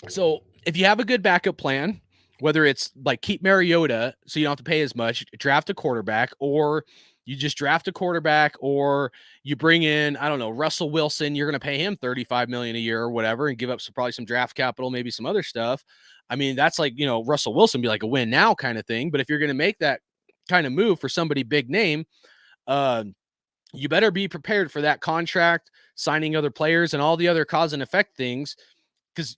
So if you have a good backup plan, whether it's like keep Mariota so you don't have to pay as much, draft a quarterback, or you just draft a quarterback, or you bring in, I don't know, Russell Wilson, you're going to pay him $35 million a year or whatever, and give up probably some draft capital, maybe some other stuff. I mean, that's like, Russell Wilson be like a win now kind of thing. But if you're going to make that kind of move for somebody big name, you better be prepared for that contract, signing other players, and all the other cause and effect things. Because,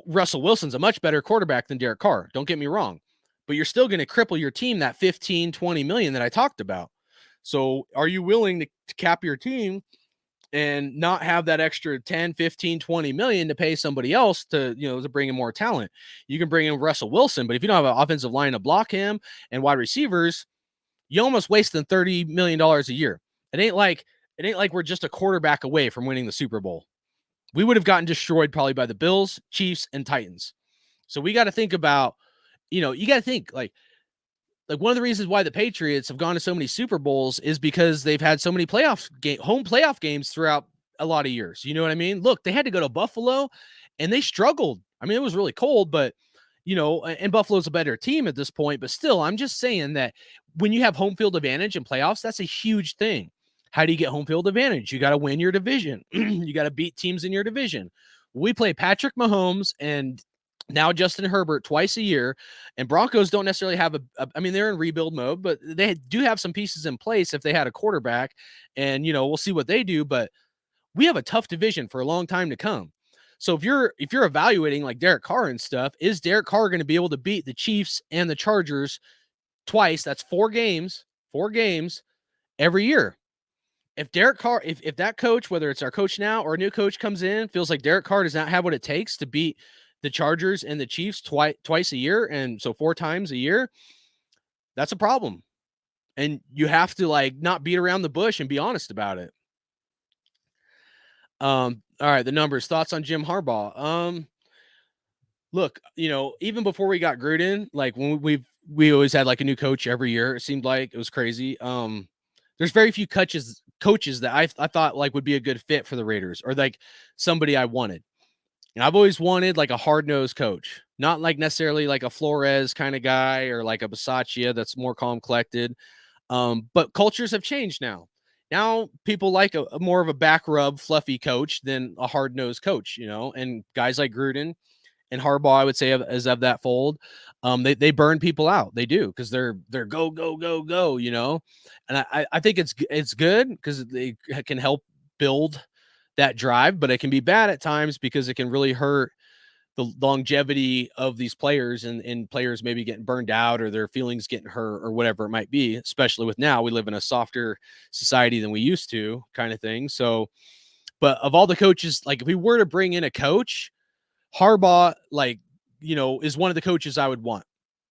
Russell Wilson's a much better quarterback than Derek Carr. Don't get me wrong. But you're still going to cripple your team that 15, 20 million that I talked about. So are you willing to cap your team and not have that extra 10, 15, 20 million to pay somebody else to bring in more talent? You can bring in Russell Wilson, but if you don't have an offensive line to block him and wide receivers, you almost wasting $30 million a year. It ain't like we're just a quarterback away from winning the Super Bowl. We would have gotten destroyed probably by the Bills, Chiefs, and Titans. So we got to think about, you got to think like one of the reasons why the Patriots have gone to so many Super Bowls is because they've had so many home playoff games throughout a lot of years. You know what I mean? Look, they had to go to Buffalo and they struggled. I mean, it was really cold, but and Buffalo's a better team at this point, but still, I'm just saying that when you have home field advantage in playoffs, that's a huge thing. How do you get home field advantage? You got to win your division. You got to beat teams in your division. We play Patrick Mahomes and now Justin Herbert twice a year, and Broncos don't necessarily have I mean, they're in rebuild mode, but they do have some pieces in place if they had a quarterback, and we'll see what they do, but we have a tough division for a long time to come. So if you're evaluating like Derek Carr and stuff, is Derek Carr going to be able to beat the Chiefs and the Chargers twice? That's 4 games every year. If Derek Carr, if that coach, whether it's our coach now or a new coach comes in, feels like Derek Carr does not have what it takes to beat the Chargers and the Chiefs twice a year, and so 4 times a year, that's a problem. And you have to like not beat around the bush and be honest about it. All right, the numbers. Thoughts on Jim Harbaugh? Look, even before we got Gruden, like when we always had like a new coach every year. It seemed like it was crazy. There's very few coaches that I thought like would be a good fit for the Raiders, or like somebody I wanted. And I've always wanted like a hard-nosed coach, not like necessarily like a Flores kind of guy or like a Bisaccia that's more calm, collected. But cultures have changed now. Now people like a more of a back rub, fluffy coach than a hard-nosed coach, and guys like Gruden and Harbaugh, I would say, is of that fold. They burn people out. They do, because they're go, go, go, go, and I think it's good because they can help build that drive, but it can be bad at times because it can really hurt the longevity of these players, and players maybe getting burned out or their feelings getting hurt or whatever it might be, especially with now we live in a softer society than we used to kind of thing. So, but of all the coaches, like if we were to bring in a coach, Harbaugh, like, is one of the coaches I would want.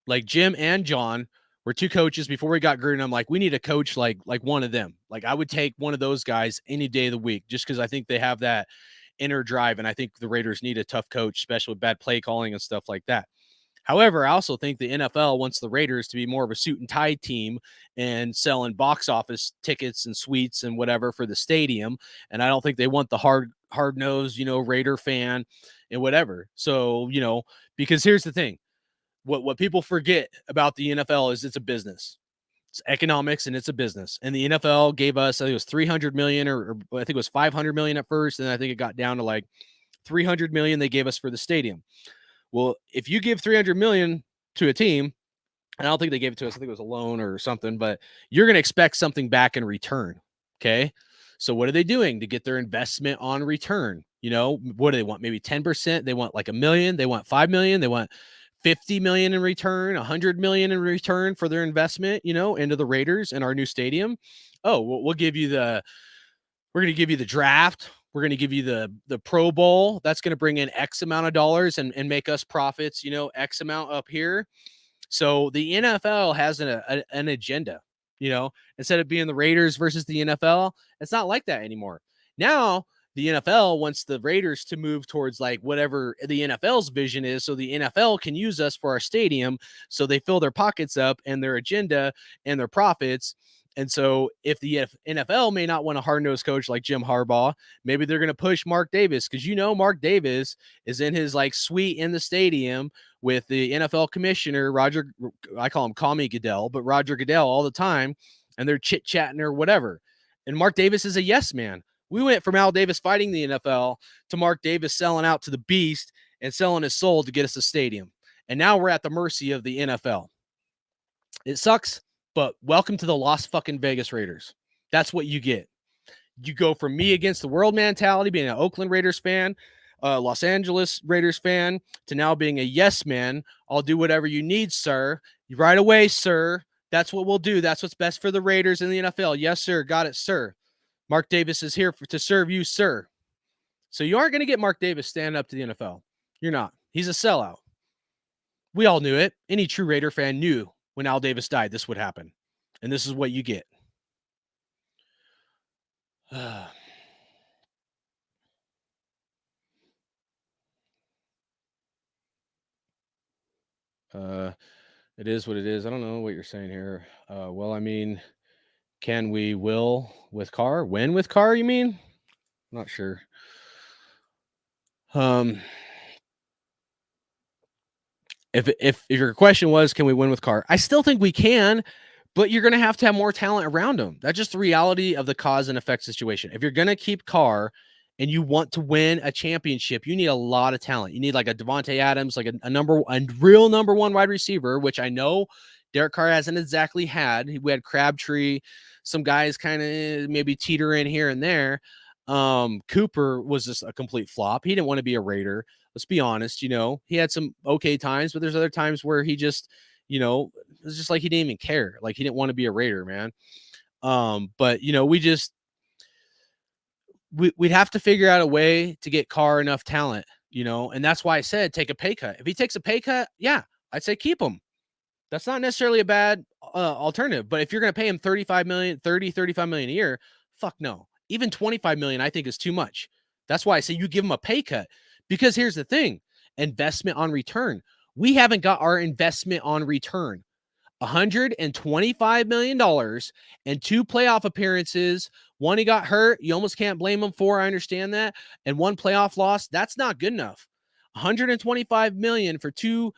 Like Jim and John were 2 coaches before we got Gruden. I'm like, we need a coach like one of them. Like I would take one of those guys any day of the week, just because I think they have that inner drive. And I think the Raiders need a tough coach, especially with bad play calling and stuff like that. However, I also think the NFL wants the Raiders to be more of a suit and tie team and selling box office tickets and suites and whatever for the stadium. And I don't think they want the hard-nosed, Raider fan and whatever. So, because here's the thing. What people forget about the NFL is it's a business. It's economics and it's a business. And the NFL gave us, I think it was 300 million or I think it was 500 million at first. And I think it got down to like 300 million they gave us for the stadium. Well, if you give 300 million to a team, and I don't think they gave it to us, I think it was a loan or something, but you're going to expect something back in return. Okay. So what are they doing to get their investment on return? What do they want? Maybe 10%. They want like $1 million. They want 5 million. They want 50 million in return, 100 million in return for their investment, into the Raiders and our new stadium. Oh, we're going to give you the draft. We're going to give you the Pro Bowl. That's going to bring in X amount of dollars and make us profits, X amount up here. So the NFL has an agenda, instead of being the Raiders versus the NFL. It's not like that anymore. Now the NFL wants the Raiders to move towards like whatever the NFL's vision is, so the NFL can use us for our stadium, so they fill their pockets up and their agenda and their profits. And so if the NFL may not want a hard-nosed coach like Jim Harbaugh, maybe they're going to push Mark Davis, because Mark Davis is in his like suite in the stadium with the NFL commissioner, Roger, I call him Call Me Goodell, but Roger Goodell all the time, and they're chit-chatting or whatever. And Mark Davis is a yes man. We went from Al Davis fighting the NFL to Mark Davis selling out to the beast and selling his soul to get us a stadium. And now we're at the mercy of the NFL. It sucks, but welcome to the Las fucking Vegas Raiders. That's what you get. You go from me against the world mentality, being an Oakland Raiders fan, Los Angeles Raiders fan, to now being a yes man. I'll do whatever you need, sir. Right away, sir. That's what we'll do. That's what's best for the Raiders in the NFL. Yes, sir. Got it, sir. Mark Davis is here to serve you, sir. So you aren't going to get Mark Davis standing up to the NFL. You're not. He's a sellout. We all knew it. Any true Raider fan knew when Al Davis died, this would happen. And this is what you get. It is what it is. I don't know what you're saying here. Well, I mean, can we win with Carr, you mean? I'm not sure. If your question was, can we win with Carr? I still think we can, but you're going to have more talent around him. That's just the reality of the cause and effect situation. If you're going to keep Carr and you want to win a championship, you need a lot of talent. You need like a Devontae Adams, like a real number one wide receiver, which I know Derek Carr hasn't exactly had. We had Crabtree, some guys kind of maybe teeter in here and there. Cooper was just a complete flop. He didn't want to be a Raider. Let's be honest. He had some okay times, but there's other times where he just, it's just like he didn't even care. Like he didn't want to be a Raider, man. But we'd have to figure out a way to get Carr enough talent, and that's why I said take a pay cut. If he takes a pay cut, yeah, I'd say keep him. That's not necessarily a bad alternative, but if you're going to pay him 35 million a year, fuck no. Even 25 million, I think, is too much. That's why I say you give him a pay cut, because here's the thing: investment on return. We haven't got our investment on return. $125 million and 2 playoff appearances. One, he got hurt. You almost can't blame him for. I understand that. And 1 playoff loss. That's not good enough. $125 million for two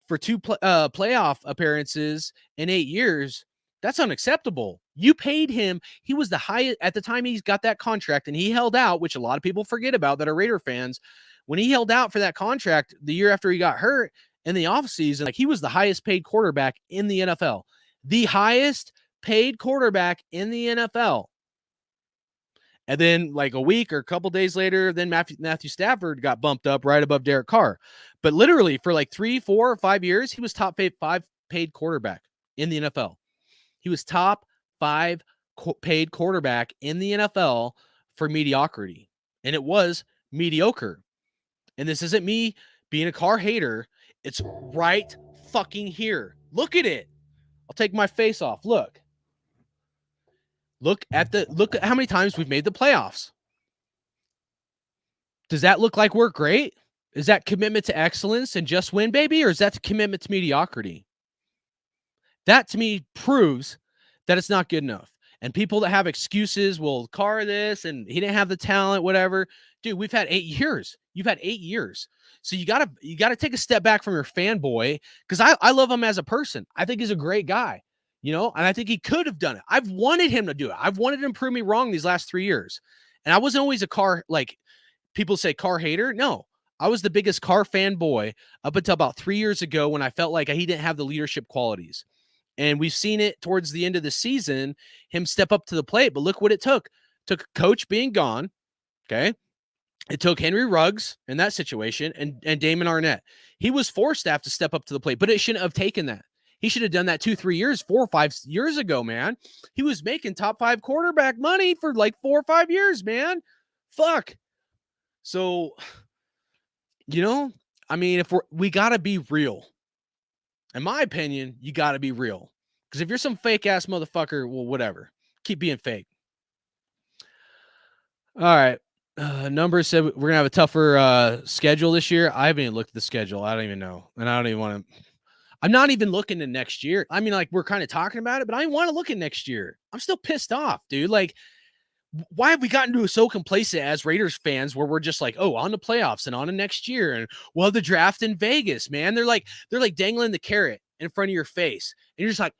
playoff appearances in 8 years. That's unacceptable. You paid him. He was the highest at the time he's got that contract, and he held out, which a lot of people forget about that are Raider fans. When he held out for that contract the year after he got hurt in the offseason, like he was the highest paid quarterback in the NFL. The highest paid quarterback in the NFL. And then like a week or a couple days later, then Matthew Stafford got bumped up right above Derek Carr. But literally for like 3, 4, or 5 years, he was top 5 paid quarterback in the NFL. He was top 5 paid quarterback in the NFL for mediocrity. And it was mediocre. And this isn't me being a Carr hater. It's right fucking here. Look at it. I'll take my face off. Look at how many times we've made the playoffs. Does that look like we're great? Is that commitment to excellence and just win, baby? Or is that commitment to mediocrity? That to me proves that it's not good enough. And people that have excuses will Carr this and he didn't have the talent, whatever. Dude, we've had 8 years. You've had 8 years. So you gotta take a step back from your fanboy, because I love him as a person. I think he's a great guy, and I think he could have done it. I've wanted him to do it. I've wanted him to prove me wrong these last 3 years. And I wasn't always a Carr, like people say Carr hater. No, I was the biggest Carr fanboy up until about 3 years ago when I felt like he didn't have the leadership qualities. And we've seen it towards the end of the season, him step up to the plate. But look what it took. Took coach being gone. Okay. It took Henry Ruggs in that situation and Damon Arnett. He was forced to have to step up to the plate, but it shouldn't have taken that. He should have done that 2, 3 years, 4 or 5 years ago, man. He was making top 5 quarterback money for like 4 or 5 years, man. Fuck. So, I mean, we got to be real. In my opinion, you got to be real. Because if you're some fake ass motherfucker, well, whatever. Keep being fake. All right. Numbers said we're gonna have a tougher schedule this year. I haven't even looked at the schedule. I don't even know, and I don't even want to. I'm not even looking to next year. I mean, like we're kind of talking about it, but I want to look at next year. I'm still pissed off, dude. Like, why have we gotten to so complacent as Raiders fans where we're just like, oh, on the playoffs and on to next year, and well, the draft in Vegas, man. They're like dangling the carrot in front of your face, and you're just like,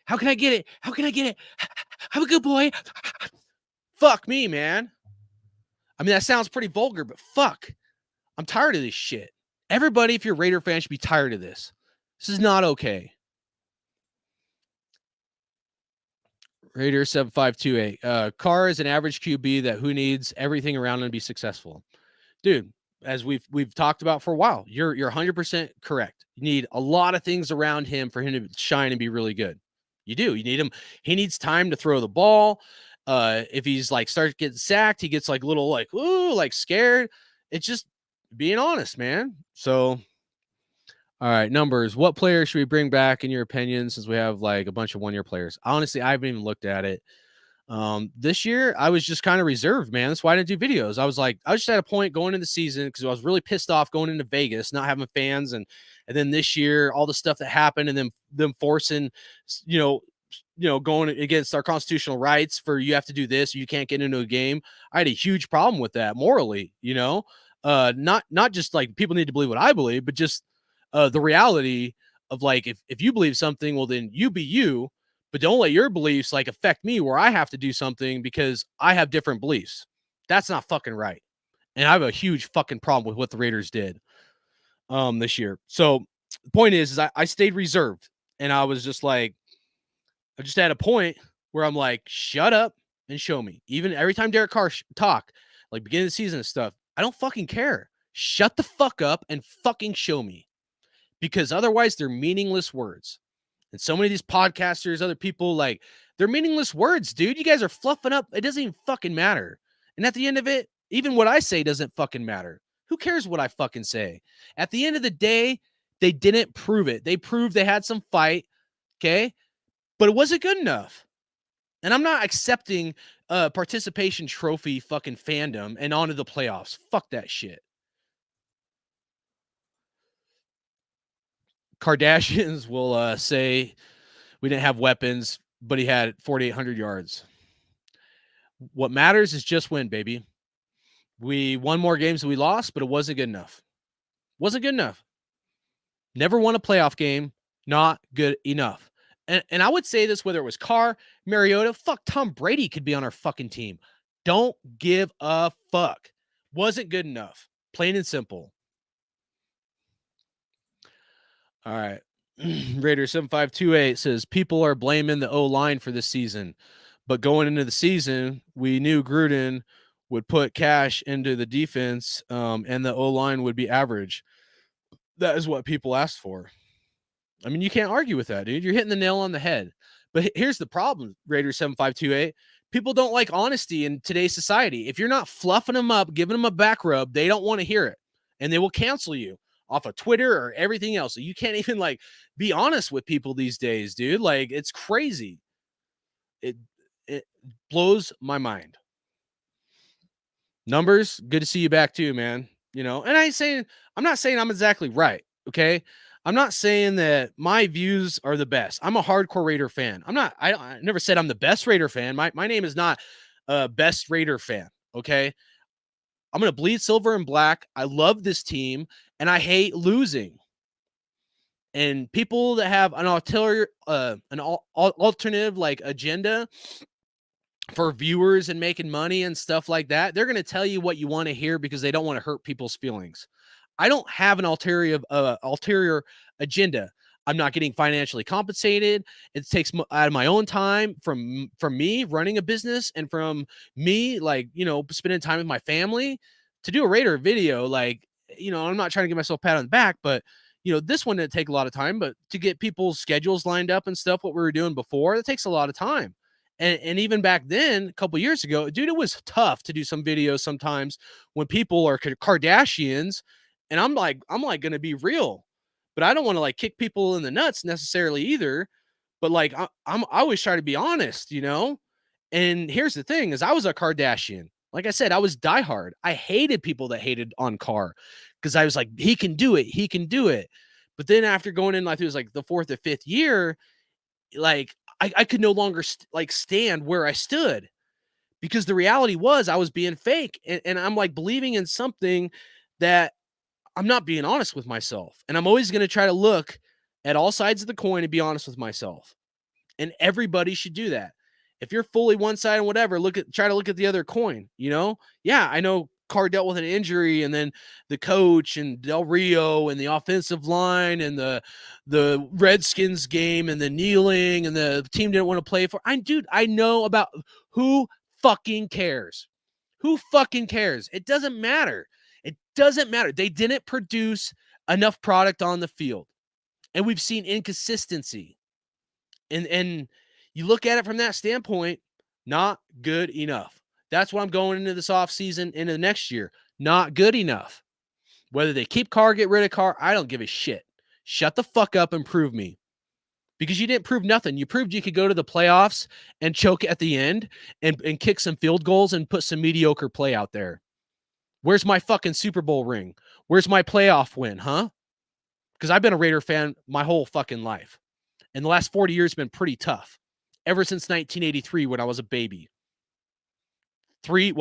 how can I get it? How can I get it? I'm a good boy. Fuck me, man. I mean, that sounds pretty vulgar, but fuck. I'm tired of this shit. Everybody, if you're a Raider fan, should be tired of this. This is not okay. Raider 7528. Carr is an average QB that who needs everything around him to be successful. Dude, as we've talked about for a while, you're 100% correct. You need a lot of things around him for him to shine and be really good. You do. You need him. He needs time to throw the ball. If he's like starts getting sacked, he gets like little like ooh like scared. It's just being honest, man. So, all right, numbers. What players should we bring back in your opinion? Since we have like a bunch of 1-year players. Honestly, I haven't even looked at it. This year I was just kind of reserved, man. That's why I didn't do videos. I was just at a point going into the season because I was really pissed off going into Vegas, not having fans, and then this year all the stuff that happened, and then them forcing, going against our constitutional rights for you have to do this, you can't get into a game. I had a huge problem with that morally, not just like people need to believe what I believe, but just the reality of like if you believe something, well then you be you, but don't let your beliefs like affect me where I have to do something because I have different beliefs. That's not fucking right. And I have a huge fucking problem with what the Raiders did this year. So the point is I stayed reserved, and I was just like, I just at a point where I'm like, shut up and show me. Even every time Derek Carr talk, like beginning of the season and stuff, I don't fucking care. Shut the fuck up and fucking show me, because otherwise they're meaningless words. And so many of these podcasters, other people, like, they're meaningless words, dude. You guys are fluffing up. It doesn't even fucking matter. And at the end of it, even what I say doesn't fucking matter. Who cares what I fucking say? At the end of the day, they didn't prove it. They proved they had some fight, okay? But it wasn't good enough. And I'm not accepting participation trophy fucking fandom and onto the playoffs. Fuck that shit. Kardashians will say we didn't have weapons, but he had 4,800 yards. What matters is just win, baby. We won more games than we lost, but it wasn't good enough. Wasn't good enough. Never won a playoff game. Not good enough. And I would say this whether it was Carr, Mariota, fuck, Tom Brady could be on our fucking team. Don't give a fuck. Wasn't good enough. Plain and simple. All right. Raider 7528 says people are blaming the O-line for this season, but going into the season, we knew Gruden would put cash into the defense, and the O-line would be average. That is what people asked for. I mean, you can't argue with that, dude. You're hitting the nail on the head. But here's the problem, Raider 7528. People don't like honesty in today's society. If you're not fluffing them up, giving them a back rub, they don't want to hear it, and they will cancel you off of Twitter or everything else. So you can't even like be honest with people these days, dude. Like, it's crazy. It blows my mind. Numbers, good to see you back too, man. And I'm not saying I'm exactly right. Okay. I'm not saying that my views are the best. I'm a hardcore Raider fan. I never said I'm the best Raider fan. My name is not best Raider fan. Okay. I'm going to bleed silver and black. I love this team and I hate losing. And people that have an alternative like agenda for viewers and making money and stuff like that, they're going to tell you what you want to hear because they don't want to hurt people's feelings. I don't have an ulterior agenda. I'm not getting financially compensated. It takes out of my own time from me running a business and from me, like, spending time with my family to do a Raider video. Like, I'm not trying to get myself a pat on the back, but this one didn't take a lot of time, but to get people's schedules lined up and stuff, what we were doing before, that takes a lot of time. And even back then, a couple years ago, dude, it was tough to do some videos sometimes when people are Kardashians. And I'm like going to be real, but I don't want to like kick people in the nuts necessarily either. But like, I always try to be honest, And here's the thing is I was a Kardashian. Like I said, I was diehard. I hated people that hated on Carr because I was like, he can do it. He can do it. But then after going in, like it was like the 4th or 5th year, like I could no longer stand where I stood, because the reality was I was being fake. And I'm like believing in something that I'm not being honest with myself. And I'm always going to try to look at all sides of the coin and be honest with myself. And everybody should do that. If you're fully one side and whatever, try to look at the other coin, you know? Yeah, I know Carr dealt with an injury, and then the coach and Del Rio and the offensive line and the Redskins game and the kneeling and the team didn't want to play for. I know about. Who fucking cares? Who fucking cares? It doesn't matter. It doesn't matter. They didn't produce enough product on the field. And we've seen inconsistency. And you look at it from that standpoint, not good enough. That's what I'm going into this offseason, into the next year. Not good enough. Whether they keep Carr, get rid of Carr, I don't give a shit. Shut the fuck up and prove me. Because you didn't prove nothing. You proved you could go to the playoffs and choke at the end and kick some field goals and put some mediocre play out there. Where's my fucking Super Bowl ring? Where's my playoff win, huh? Because I've been a Raider fan my whole fucking life. And the last 40 years have been pretty tough. Ever since 1983 when I was a baby. Three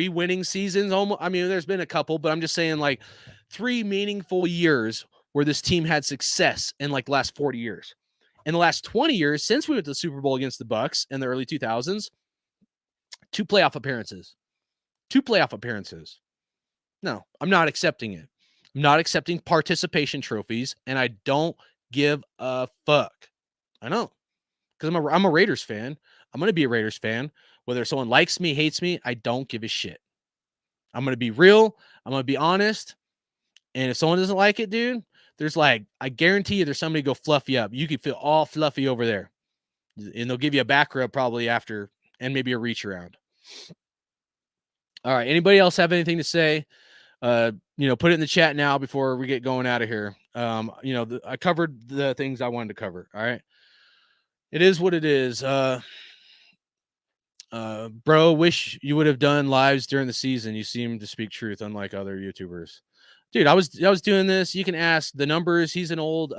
winning seasons? Almost. I mean, there's been a couple, but I'm just saying like 3 meaningful years where this team had success in like the last 40 years. In the last 20 years, since we went to the Super Bowl against the Bucs in the early 2000s, 2 playoff appearances. 2 playoff appearances. No, I'm not accepting it. I'm not accepting participation trophies, and I don't give a fuck. I know, because I'm a Raiders fan. I'm going to be a Raiders fan. Whether someone likes me, hates me, I don't give a shit. I'm going to be real. I'm going to be honest. And if someone doesn't like it, dude, there's like, I guarantee you there's somebody go fluff you up. You can feel all fluffy over there. And they'll give you a back rub probably after, and maybe a reach around. All right. Anybody else have anything to say? Put it in the chat now before we get going out of here. I covered the things I wanted to cover. All right. It is what it is. Bro, wish you would have done lives during the season. You seem to speak truth, unlike other YouTubers. Dude, I was doing this. You can ask the numbers. He's an old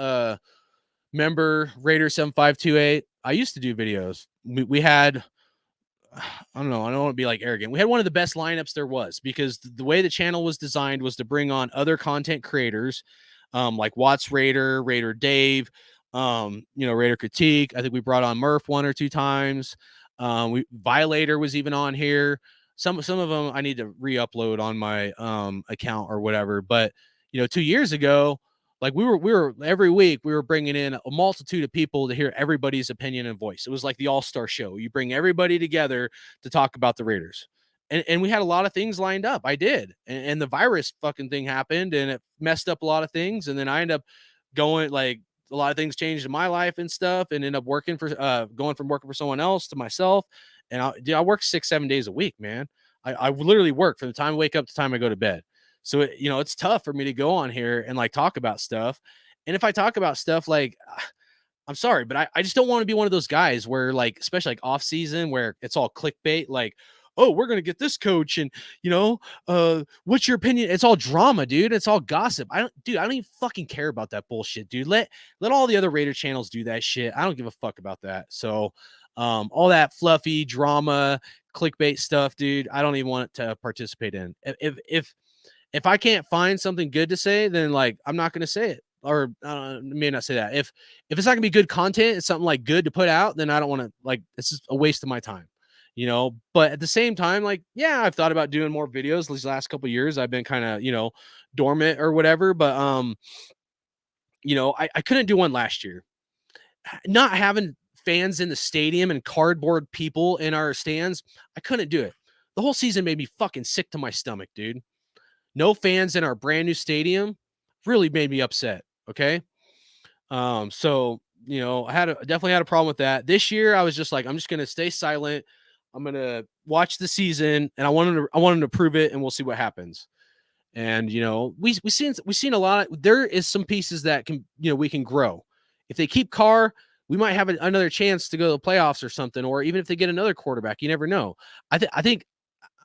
member, Raider 7528. I used to do videos. We had, I don't know, I don't want to be like arrogant. We had one of the best lineups there was, because the way the channel was designed was to bring on other content creators, like Watts Raider, Raider Dave, Raider Critique. I think we brought on Murph 1 or 2 times. Violator was even on here. Some of them I need to re-upload on my account or whatever. But 2 years ago, like we were every week we were bringing in a multitude of people to hear everybody's opinion and voice. It was like the all-star show. You bring everybody together to talk about the Raiders. And we had a lot of things lined up. I did. And the virus fucking thing happened, and it messed up a lot of things. And then I ended up going, like, a lot of things changed in my life and stuff, and ended up working for going from working for someone else to myself. And I work 6-7 days a week, man. I literally work from the time I wake up to the time I go to bed. So it's tough for me to go on here and like talk about stuff. And if I talk about stuff, like, I'm sorry, but I just don't want to be one of those guys where, like, especially like off season, where it's all clickbait, like, oh, we're gonna get this coach, and what's your opinion? It's all drama, dude. It's all gossip. I don't even fucking care about that bullshit, dude. Let all the other Raider channels do that shit. I don't give a fuck about that. So all that fluffy drama, clickbait stuff, dude, I don't even want to participate in. If I can't find something good to say, then like I'm not gonna say it. Or may not say that. If it's not gonna be good content, it's something like good to put out, then I don't want to, like, it's just a waste of my time. But at the same time, like, yeah, I've thought about doing more videos these last couple of years. I've been kind of, dormant or whatever, but I couldn't do one last year. Not having fans in the stadium and cardboard people in our stands, I couldn't do it. The whole season made me fucking sick to my stomach, dude. No fans in our brand new stadium really made me upset. Okay. So I definitely had a problem with that. This year I was just like, I'm just gonna stay silent. I'm gonna watch the season, and I want him to prove it, and we'll see what happens. And we've seen a lot. There is some pieces that can we can grow. If they keep Carr, we might have another chance to go to the playoffs or something. Or even if they get another quarterback, you never know. I think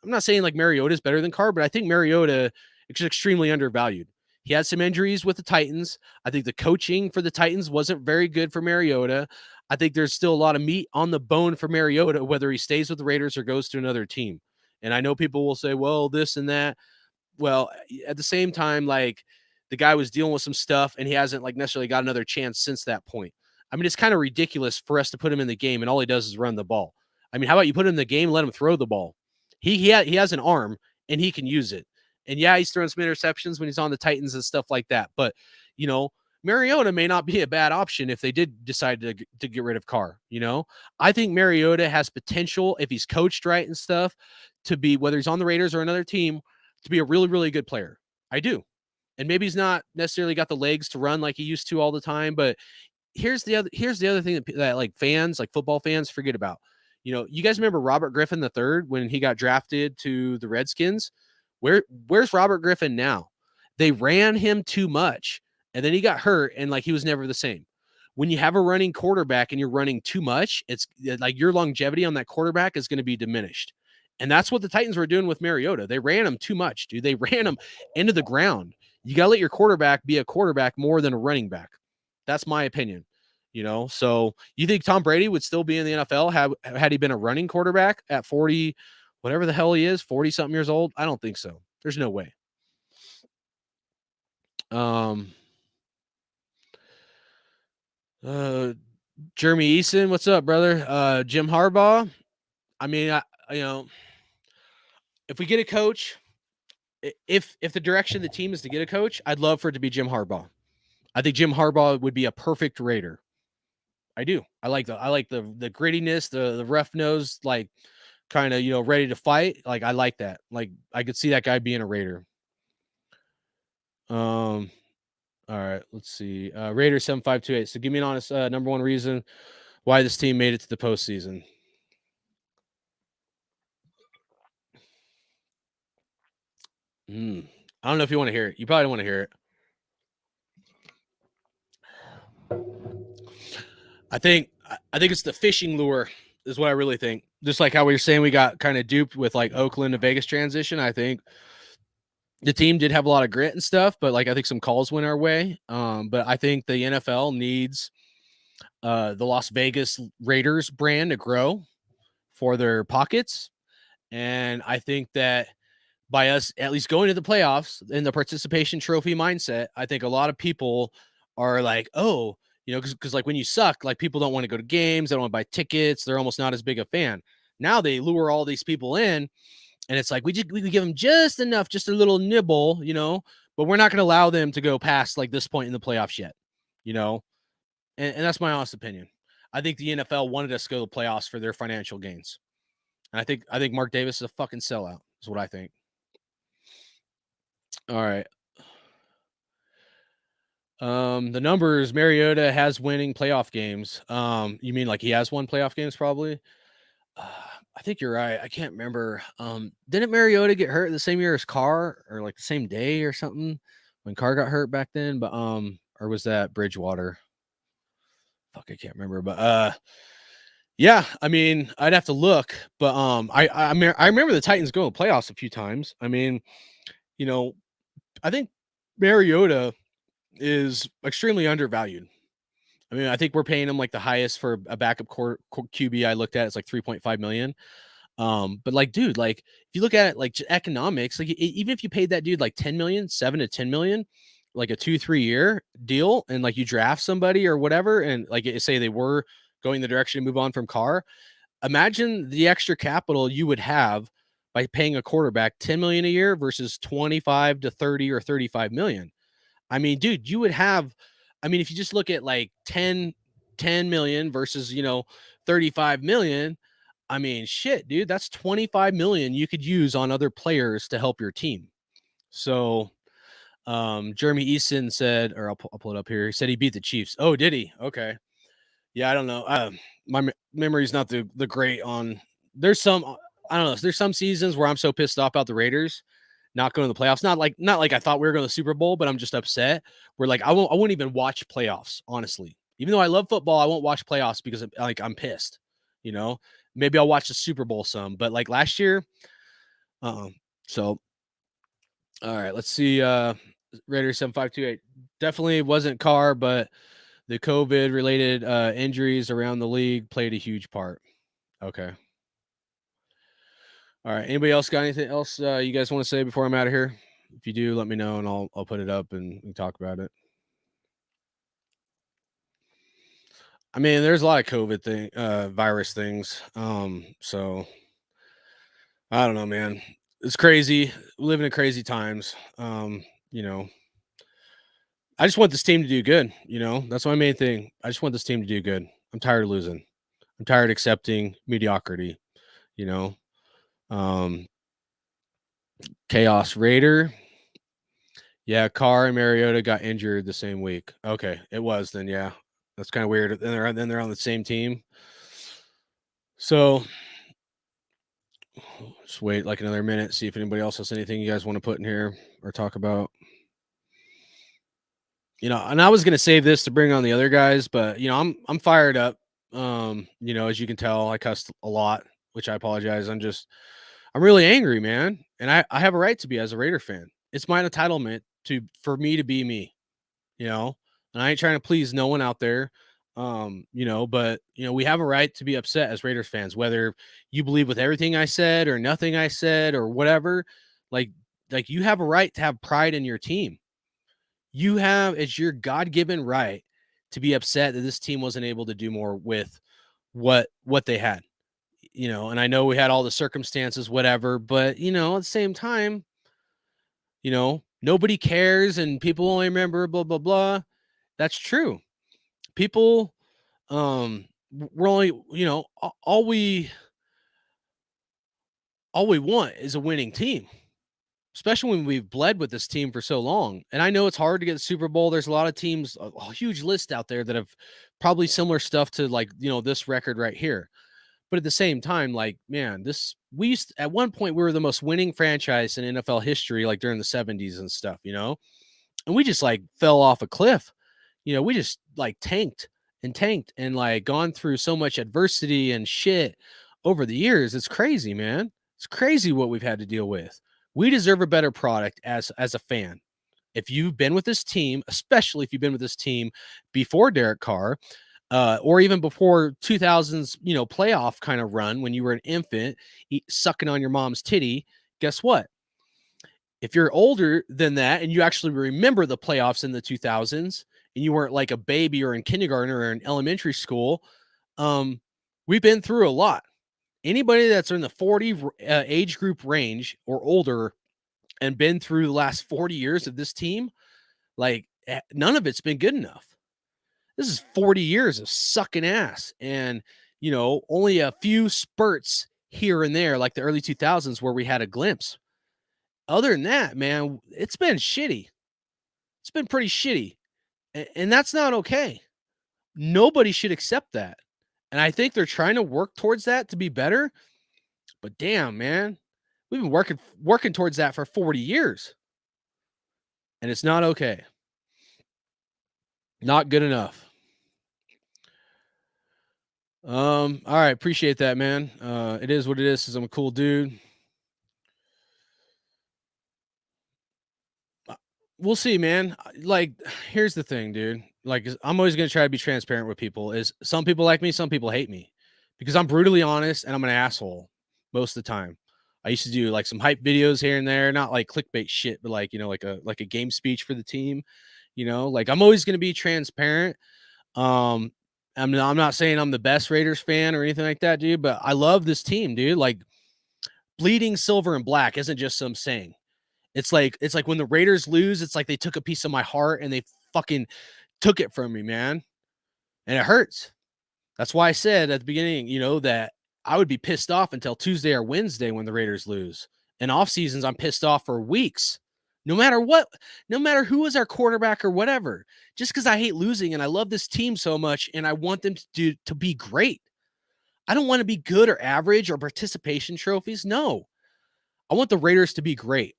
I'm not saying like Mariota is better than Carr, but I think Mariota is extremely undervalued. He had some injuries with the Titans. I think the coaching for the Titans wasn't very good for Mariota. I think there's still a lot of meat on the bone for Mariota, whether he stays with the Raiders or goes to another team. And I know people will say, well, this and that. Well, at the same time, like the guy was dealing with some stuff and he hasn't like necessarily got another chance since that point. I mean, it's kind of ridiculous for us to put him in the game and all he does is run the ball. I mean, how about you put him in the game, let him throw the ball? He has an arm and he can use it. And yeah, he's throwing some interceptions when he's on the Titans and stuff like that. But you know, Mariota may not be a bad option if they did decide to get rid of Carr. You know, I think Mariota has potential if he's coached right and stuff to be, whether he's on the Raiders or another team, to be a really, really good player. I do. And maybe he's not necessarily got the legs to run like he used to all the time, but here's the other thing that like fans, like football fans forget about. You know, you guys remember Robert Griffin III when he got drafted to the Redskins? Where's Robert Griffin now? They ran him too much and then he got hurt and like he was never the same. When you have a running quarterback and you're running too much, it's like your longevity on that quarterback is going to be diminished. And that's what the Titans were doing with Mariota. They ran him too much, dude. They ran him into the ground. You got to let your quarterback be a quarterback more than a running back. That's my opinion. You know, so you think Tom Brady would still be in the NFL had he been a running quarterback at 40, whatever the hell he is, 40 something years old? I don't think so. There's no way. Jeremy Eason, what's up, brother? Jim Harbaugh. I mean, you know, if we get a coach, if the direction of the team is to get a coach, I'd love for it to be Jim Harbaugh. I think Jim Harbaugh would be a perfect Raider. I do. I like the grittiness, the rough nose, like kind of, you know, ready to fight. Like I like that. Like I could see that guy being a Raider. All right, let's see. Raider 7528. So give me an honest number one reason why this team made it to the postseason. I don't know if you want to hear it. You probably don't want to hear it. I think it's the fishing lure is what I really think. Just like how we were saying we got kind of duped with like Oakland to Vegas transition. I think the team did have a lot of grit and stuff, but like I think some calls went our way. But I think the NFL needs the Las Vegas Raiders brand to grow for their pockets. And I think that by us at least going to the playoffs in the participation trophy mindset, I think a lot of people are like, oh, you know, because like when you suck, like people don't want to go to games, they don't want to buy tickets, they're almost not as big a fan. Now they lure all these people in, and it's like we give them just enough, just a little nibble, you know, but we're not going to allow them to go past like this point in the playoffs yet, you know, and that's my honest opinion. I think the NFL wanted us to go to the playoffs for their financial gains, and I think Mark Davis is a fucking sellout. Is what I think. All right. The numbers Mariota has winning playoff games. You mean like he has won playoff games probably? I think you're right. I can't remember. Didn't Mariota get hurt the same year as Carr or like the same day or something when Carr got hurt back then? But or was that Bridgewater? Fuck, I can't remember. But yeah, I mean, I'd have to look. But I remember the Titans going to playoffs a few times. I mean, you know, I think Mariota is extremely undervalued. I mean, I think we're paying him like the highest for a backup QB I looked at. It's like 3.5 million. But like, dude, like if you look at it, like economics, like even if you paid that dude like 10 million, 7 to 10 million, like a 2-3 year deal, and like you draft somebody or whatever, and like say they were going the direction to move on from Carr, imagine the extra capital you would have by paying a quarterback 10 million a year versus 25 to 30 or 35 million. I mean, dude, you would have, I mean, if you just look at like 10 million versus, you know, 35 million, I mean, shit, dude, that's 25 million you could use on other players to help your team. So, Jeremy Eason said, or I'll pull it up here. He said he beat the Chiefs. Oh, did he? Okay. Yeah, I don't know. My memory's not the great on. There's some, I don't know. There's some seasons where I'm so pissed off about the Raiders not going to the playoffs. Not like I thought we were going to the Super Bowl, but I'm just upset. We're like I won't even watch playoffs, honestly. Even though I love football, I won't watch playoffs because like I'm pissed. You know, maybe I'll watch the Super Bowl some, but like last year, So, all right, let's see. Raider 7528 definitely wasn't Carr, but the COVID related injuries around the league played a huge part. Okay. All right. Anybody else got anything else you guys want to say before I'm out of here? If you do, let me know and I'll put it up and we can talk about it. I mean, there's a lot of COVID virus things. So I don't know, man. It's crazy. We live in crazy times. You know, I just want this team to do good. That's my main thing. I just want this team to do good. I'm tired of losing. I'm tired of accepting mediocrity. You know, um, Chaos Raider. Yeah, Carr and Mariota got injured the same week. Okay, it was then. Yeah, that's kind of weird. Then they're on the same team. So just wait like another minute, see if anybody else has anything you guys want to put in here or talk about. And I was gonna save this to bring on the other guys, but I'm fired up. As you can tell, I cussed a lot, which I apologize. I'm really angry, man. And I have a right to be as a Raider fan. It's my entitlement for me to be me, and I ain't trying to please no one out there. But we have a right to be upset as Raiders fans, whether you believe with everything I said or nothing I said or whatever. Like you have a right to have pride in your team. It's your God-given right to be upset that this team wasn't able to do more with what they had. And I know we had all the circumstances, whatever, but at the same time, nobody cares and people only remember blah blah blah. That's true. People we're only, all we want is a winning team, especially when we've bled with this team for so long. And I know it's hard to get the Super Bowl. There's a lot of teams, a huge list out there that have probably similar stuff to this record right here. But at the same time, man, at one point we were the most winning franchise in NFL history, like during the 70s and stuff, and we just fell off a cliff. We just tanked and gone through so much adversity and shit over the years. It's crazy, man. It's crazy what we've had to deal with. We deserve a better product as a fan. If you've been with this team, especially if you've been with this team before Derek Carr, or even before 2000s, playoff kind of run when you were an infant sucking on your mom's titty, guess what? If you're older than that and you actually remember the playoffs in the 2000s and you weren't like a baby or in kindergarten or in elementary school, we've been through a lot. Anybody that's in the 40 age group range or older and been through the last 40 years of this team, none of it's been good enough. This is 40 years of sucking ass and, only a few spurts here and there, like the early 2000s where we had a glimpse. Other than that, man, it's been shitty. It's been pretty shitty. And that's not okay. Nobody should accept that. And I think they're trying to work towards that to be better. But damn, man, we've been working towards that for 40 years. And it's not okay. Not good enough. All right, appreciate that, man. It is what it is, 'cause I'm a cool dude. We'll see, man. Here's the thing, dude. I'm always gonna try to be transparent with people. Is some people like me, some people hate me, because I'm brutally honest and I'm an asshole most of the time. I used to do some hype videos here and there, not like clickbait shit, but like a game speech for the team. I'm always gonna be transparent. I'm not saying I'm the best Raiders fan or anything like that, dude, but I love this team, dude. Bleeding silver and black isn't just some saying. It's like when the Raiders lose, it's like they took a piece of my heart and they fucking took it from me, man. And it hurts. That's why I said at the beginning, that I would be pissed off until Tuesday or Wednesday when the Raiders lose. In off seasons, I'm pissed off for weeks. No matter what, no matter who is our quarterback or whatever, just because I hate losing and I love this team so much and I want them to be great. I don't want to be good or average or participation trophies. No, I want the Raiders to be great.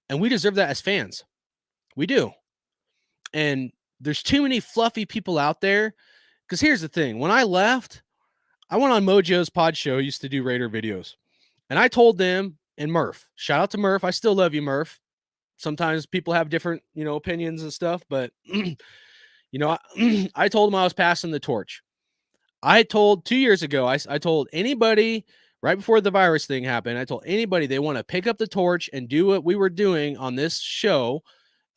And we deserve that as fans. We do. And there's too many fluffy people out there. Because here's the thing. When I left, I went on Mojo's pod show, used to do Raider videos. And I told them and Murph. Shout out to Murph. I still love you, Murph. Sometimes people have different, opinions and stuff, but I told him I was passing the torch. I told 2 years ago, I told anybody right before the virus thing happened, I told anybody they want to pick up the torch and do what we were doing on this show.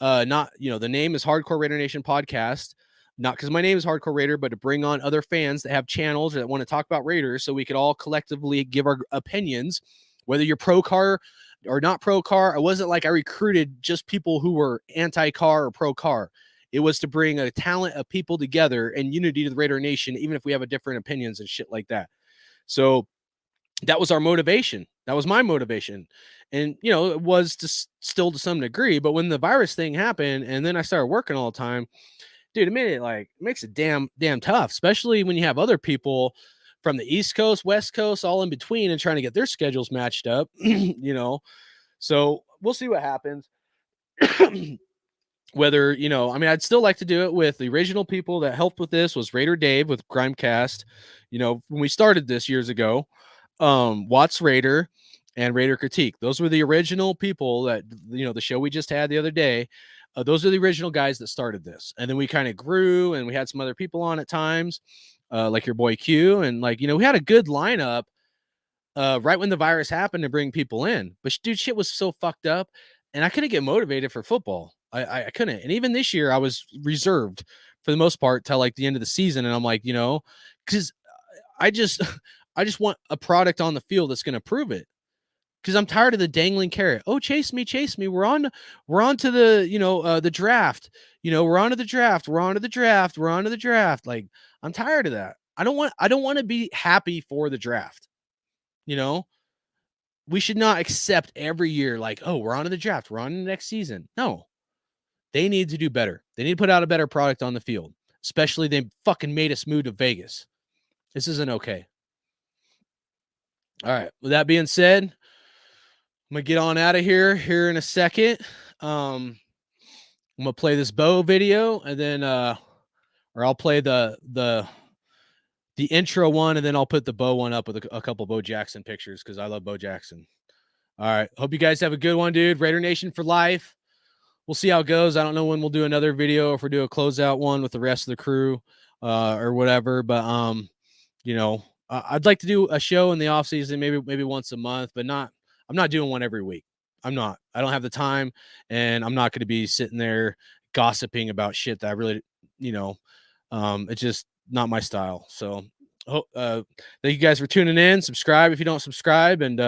Not, the name is Hardcore Raider Nation Podcast, not because my name is Hardcore Raider, but to bring on other fans that have channels or that want to talk about Raiders so we could all collectively give our opinions, whether you're pro car or not pro car. It wasn't like I recruited just people who were anti-car or pro car. It was to bring a talent of people together and unity to the Raider Nation, even if we have a different opinions and shit like that. So that was our motivation. That was my motivation. And, it was still to some degree, but when the virus thing happened and then I started working all the time, dude, it makes it damn tough, especially when you have other people from the East Coast, West Coast, all in between and trying to get their schedules matched up, So we'll see what happens. Whether, I'd still like to do it with the original people that helped with this was Raider Dave with Grimecast. When we started this years ago, Watts Raider and Raider Critique. Those were the original people that, the show we just had the other day. Those are the original guys that started this. And then we kind of grew and we had some other people on at times, like your boy Q. And we had a good lineup right when the virus happened to bring people in. But dude, shit was so fucked up and I couldn't get motivated for football. I couldn't. And even this year I was reserved for the most part till the end of the season. And I'm like, because I just want a product on the field that's going to prove it. Because I'm tired of the dangling carrot. Oh, chase me. We're on to the the draft. We're on to the draft. We're on to the draft. I'm tired of that. I don't want to be happy for the draft. We should not accept every year we're on to the draft. We're on to the next season. No, they need to do better. They need to put out a better product on the field. Especially they fucking made us move to Vegas. This isn't okay. All right. With that being said, I'm going to get on out of here in a second. I'm going to play this Bo video and then, or I'll play the intro one and then I'll put the Bo one up with a couple Bo Jackson pictures because I love Bo Jackson. All right. Hope you guys have a good one, dude. Raider Nation for life. We'll see how it goes. I don't know when we'll do another video or if we do a closeout one with the rest of the crew or whatever. But, I'd like to do a show in the off season, maybe once a month, but I'm not doing one every week. I don't have the time and I'm not going to be sitting there gossiping about shit that I really, it's just not my style. So, thank you guys for tuning in. Subscribe if you don't subscribe and,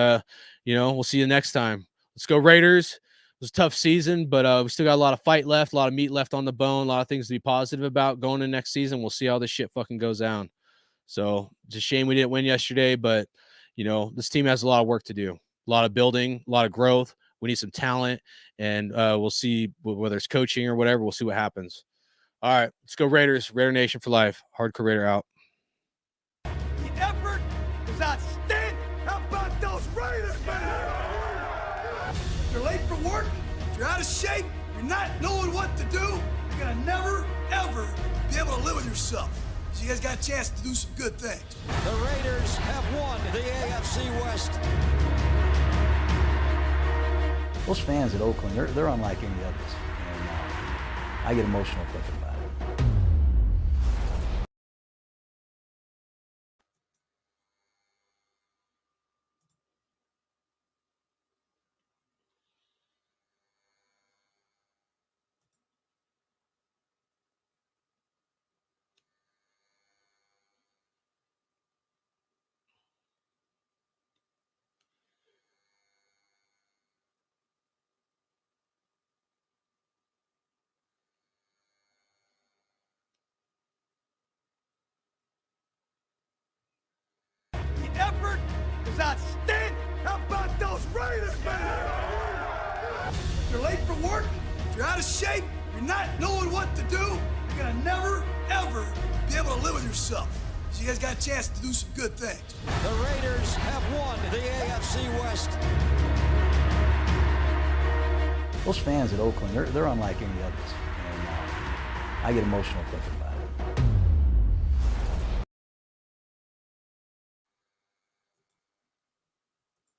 we'll see you next time. Let's go Raiders. It was a tough season, but we still got a lot of fight left, a lot of meat left on the bone, a lot of things to be positive about going into next season. We'll see how this shit fucking goes down. So it's a shame we didn't win yesterday, but this team has a lot of work to do, a lot of building, a lot of growth. We need some talent and we'll see whether it's coaching or whatever. We'll see what happens. All right, let's go Raiders, Raider Nation for life. Hardcore Raider out. The effort is outstanding. How about those Raiders, man? If you're late for work, if you're out of shape, you're not knowing what to do, you're gonna never, ever be able to live with yourself. So you guys got a chance to do some good things. The Raiders have won the AFC West. Those fans at Oakland, they're unlike any others. And I get emotional thinking about it. The effort is outstanding. How about those Raiders, man? If you're late for work, if you're out of shape, you're not knowing what to do, you're gonna never, ever be able to live with yourself. So you guys got a chance to do some good things. The Raiders have won the AFC West. Those fans at Oakland, they're unlike any others. And I get emotional thinking about it.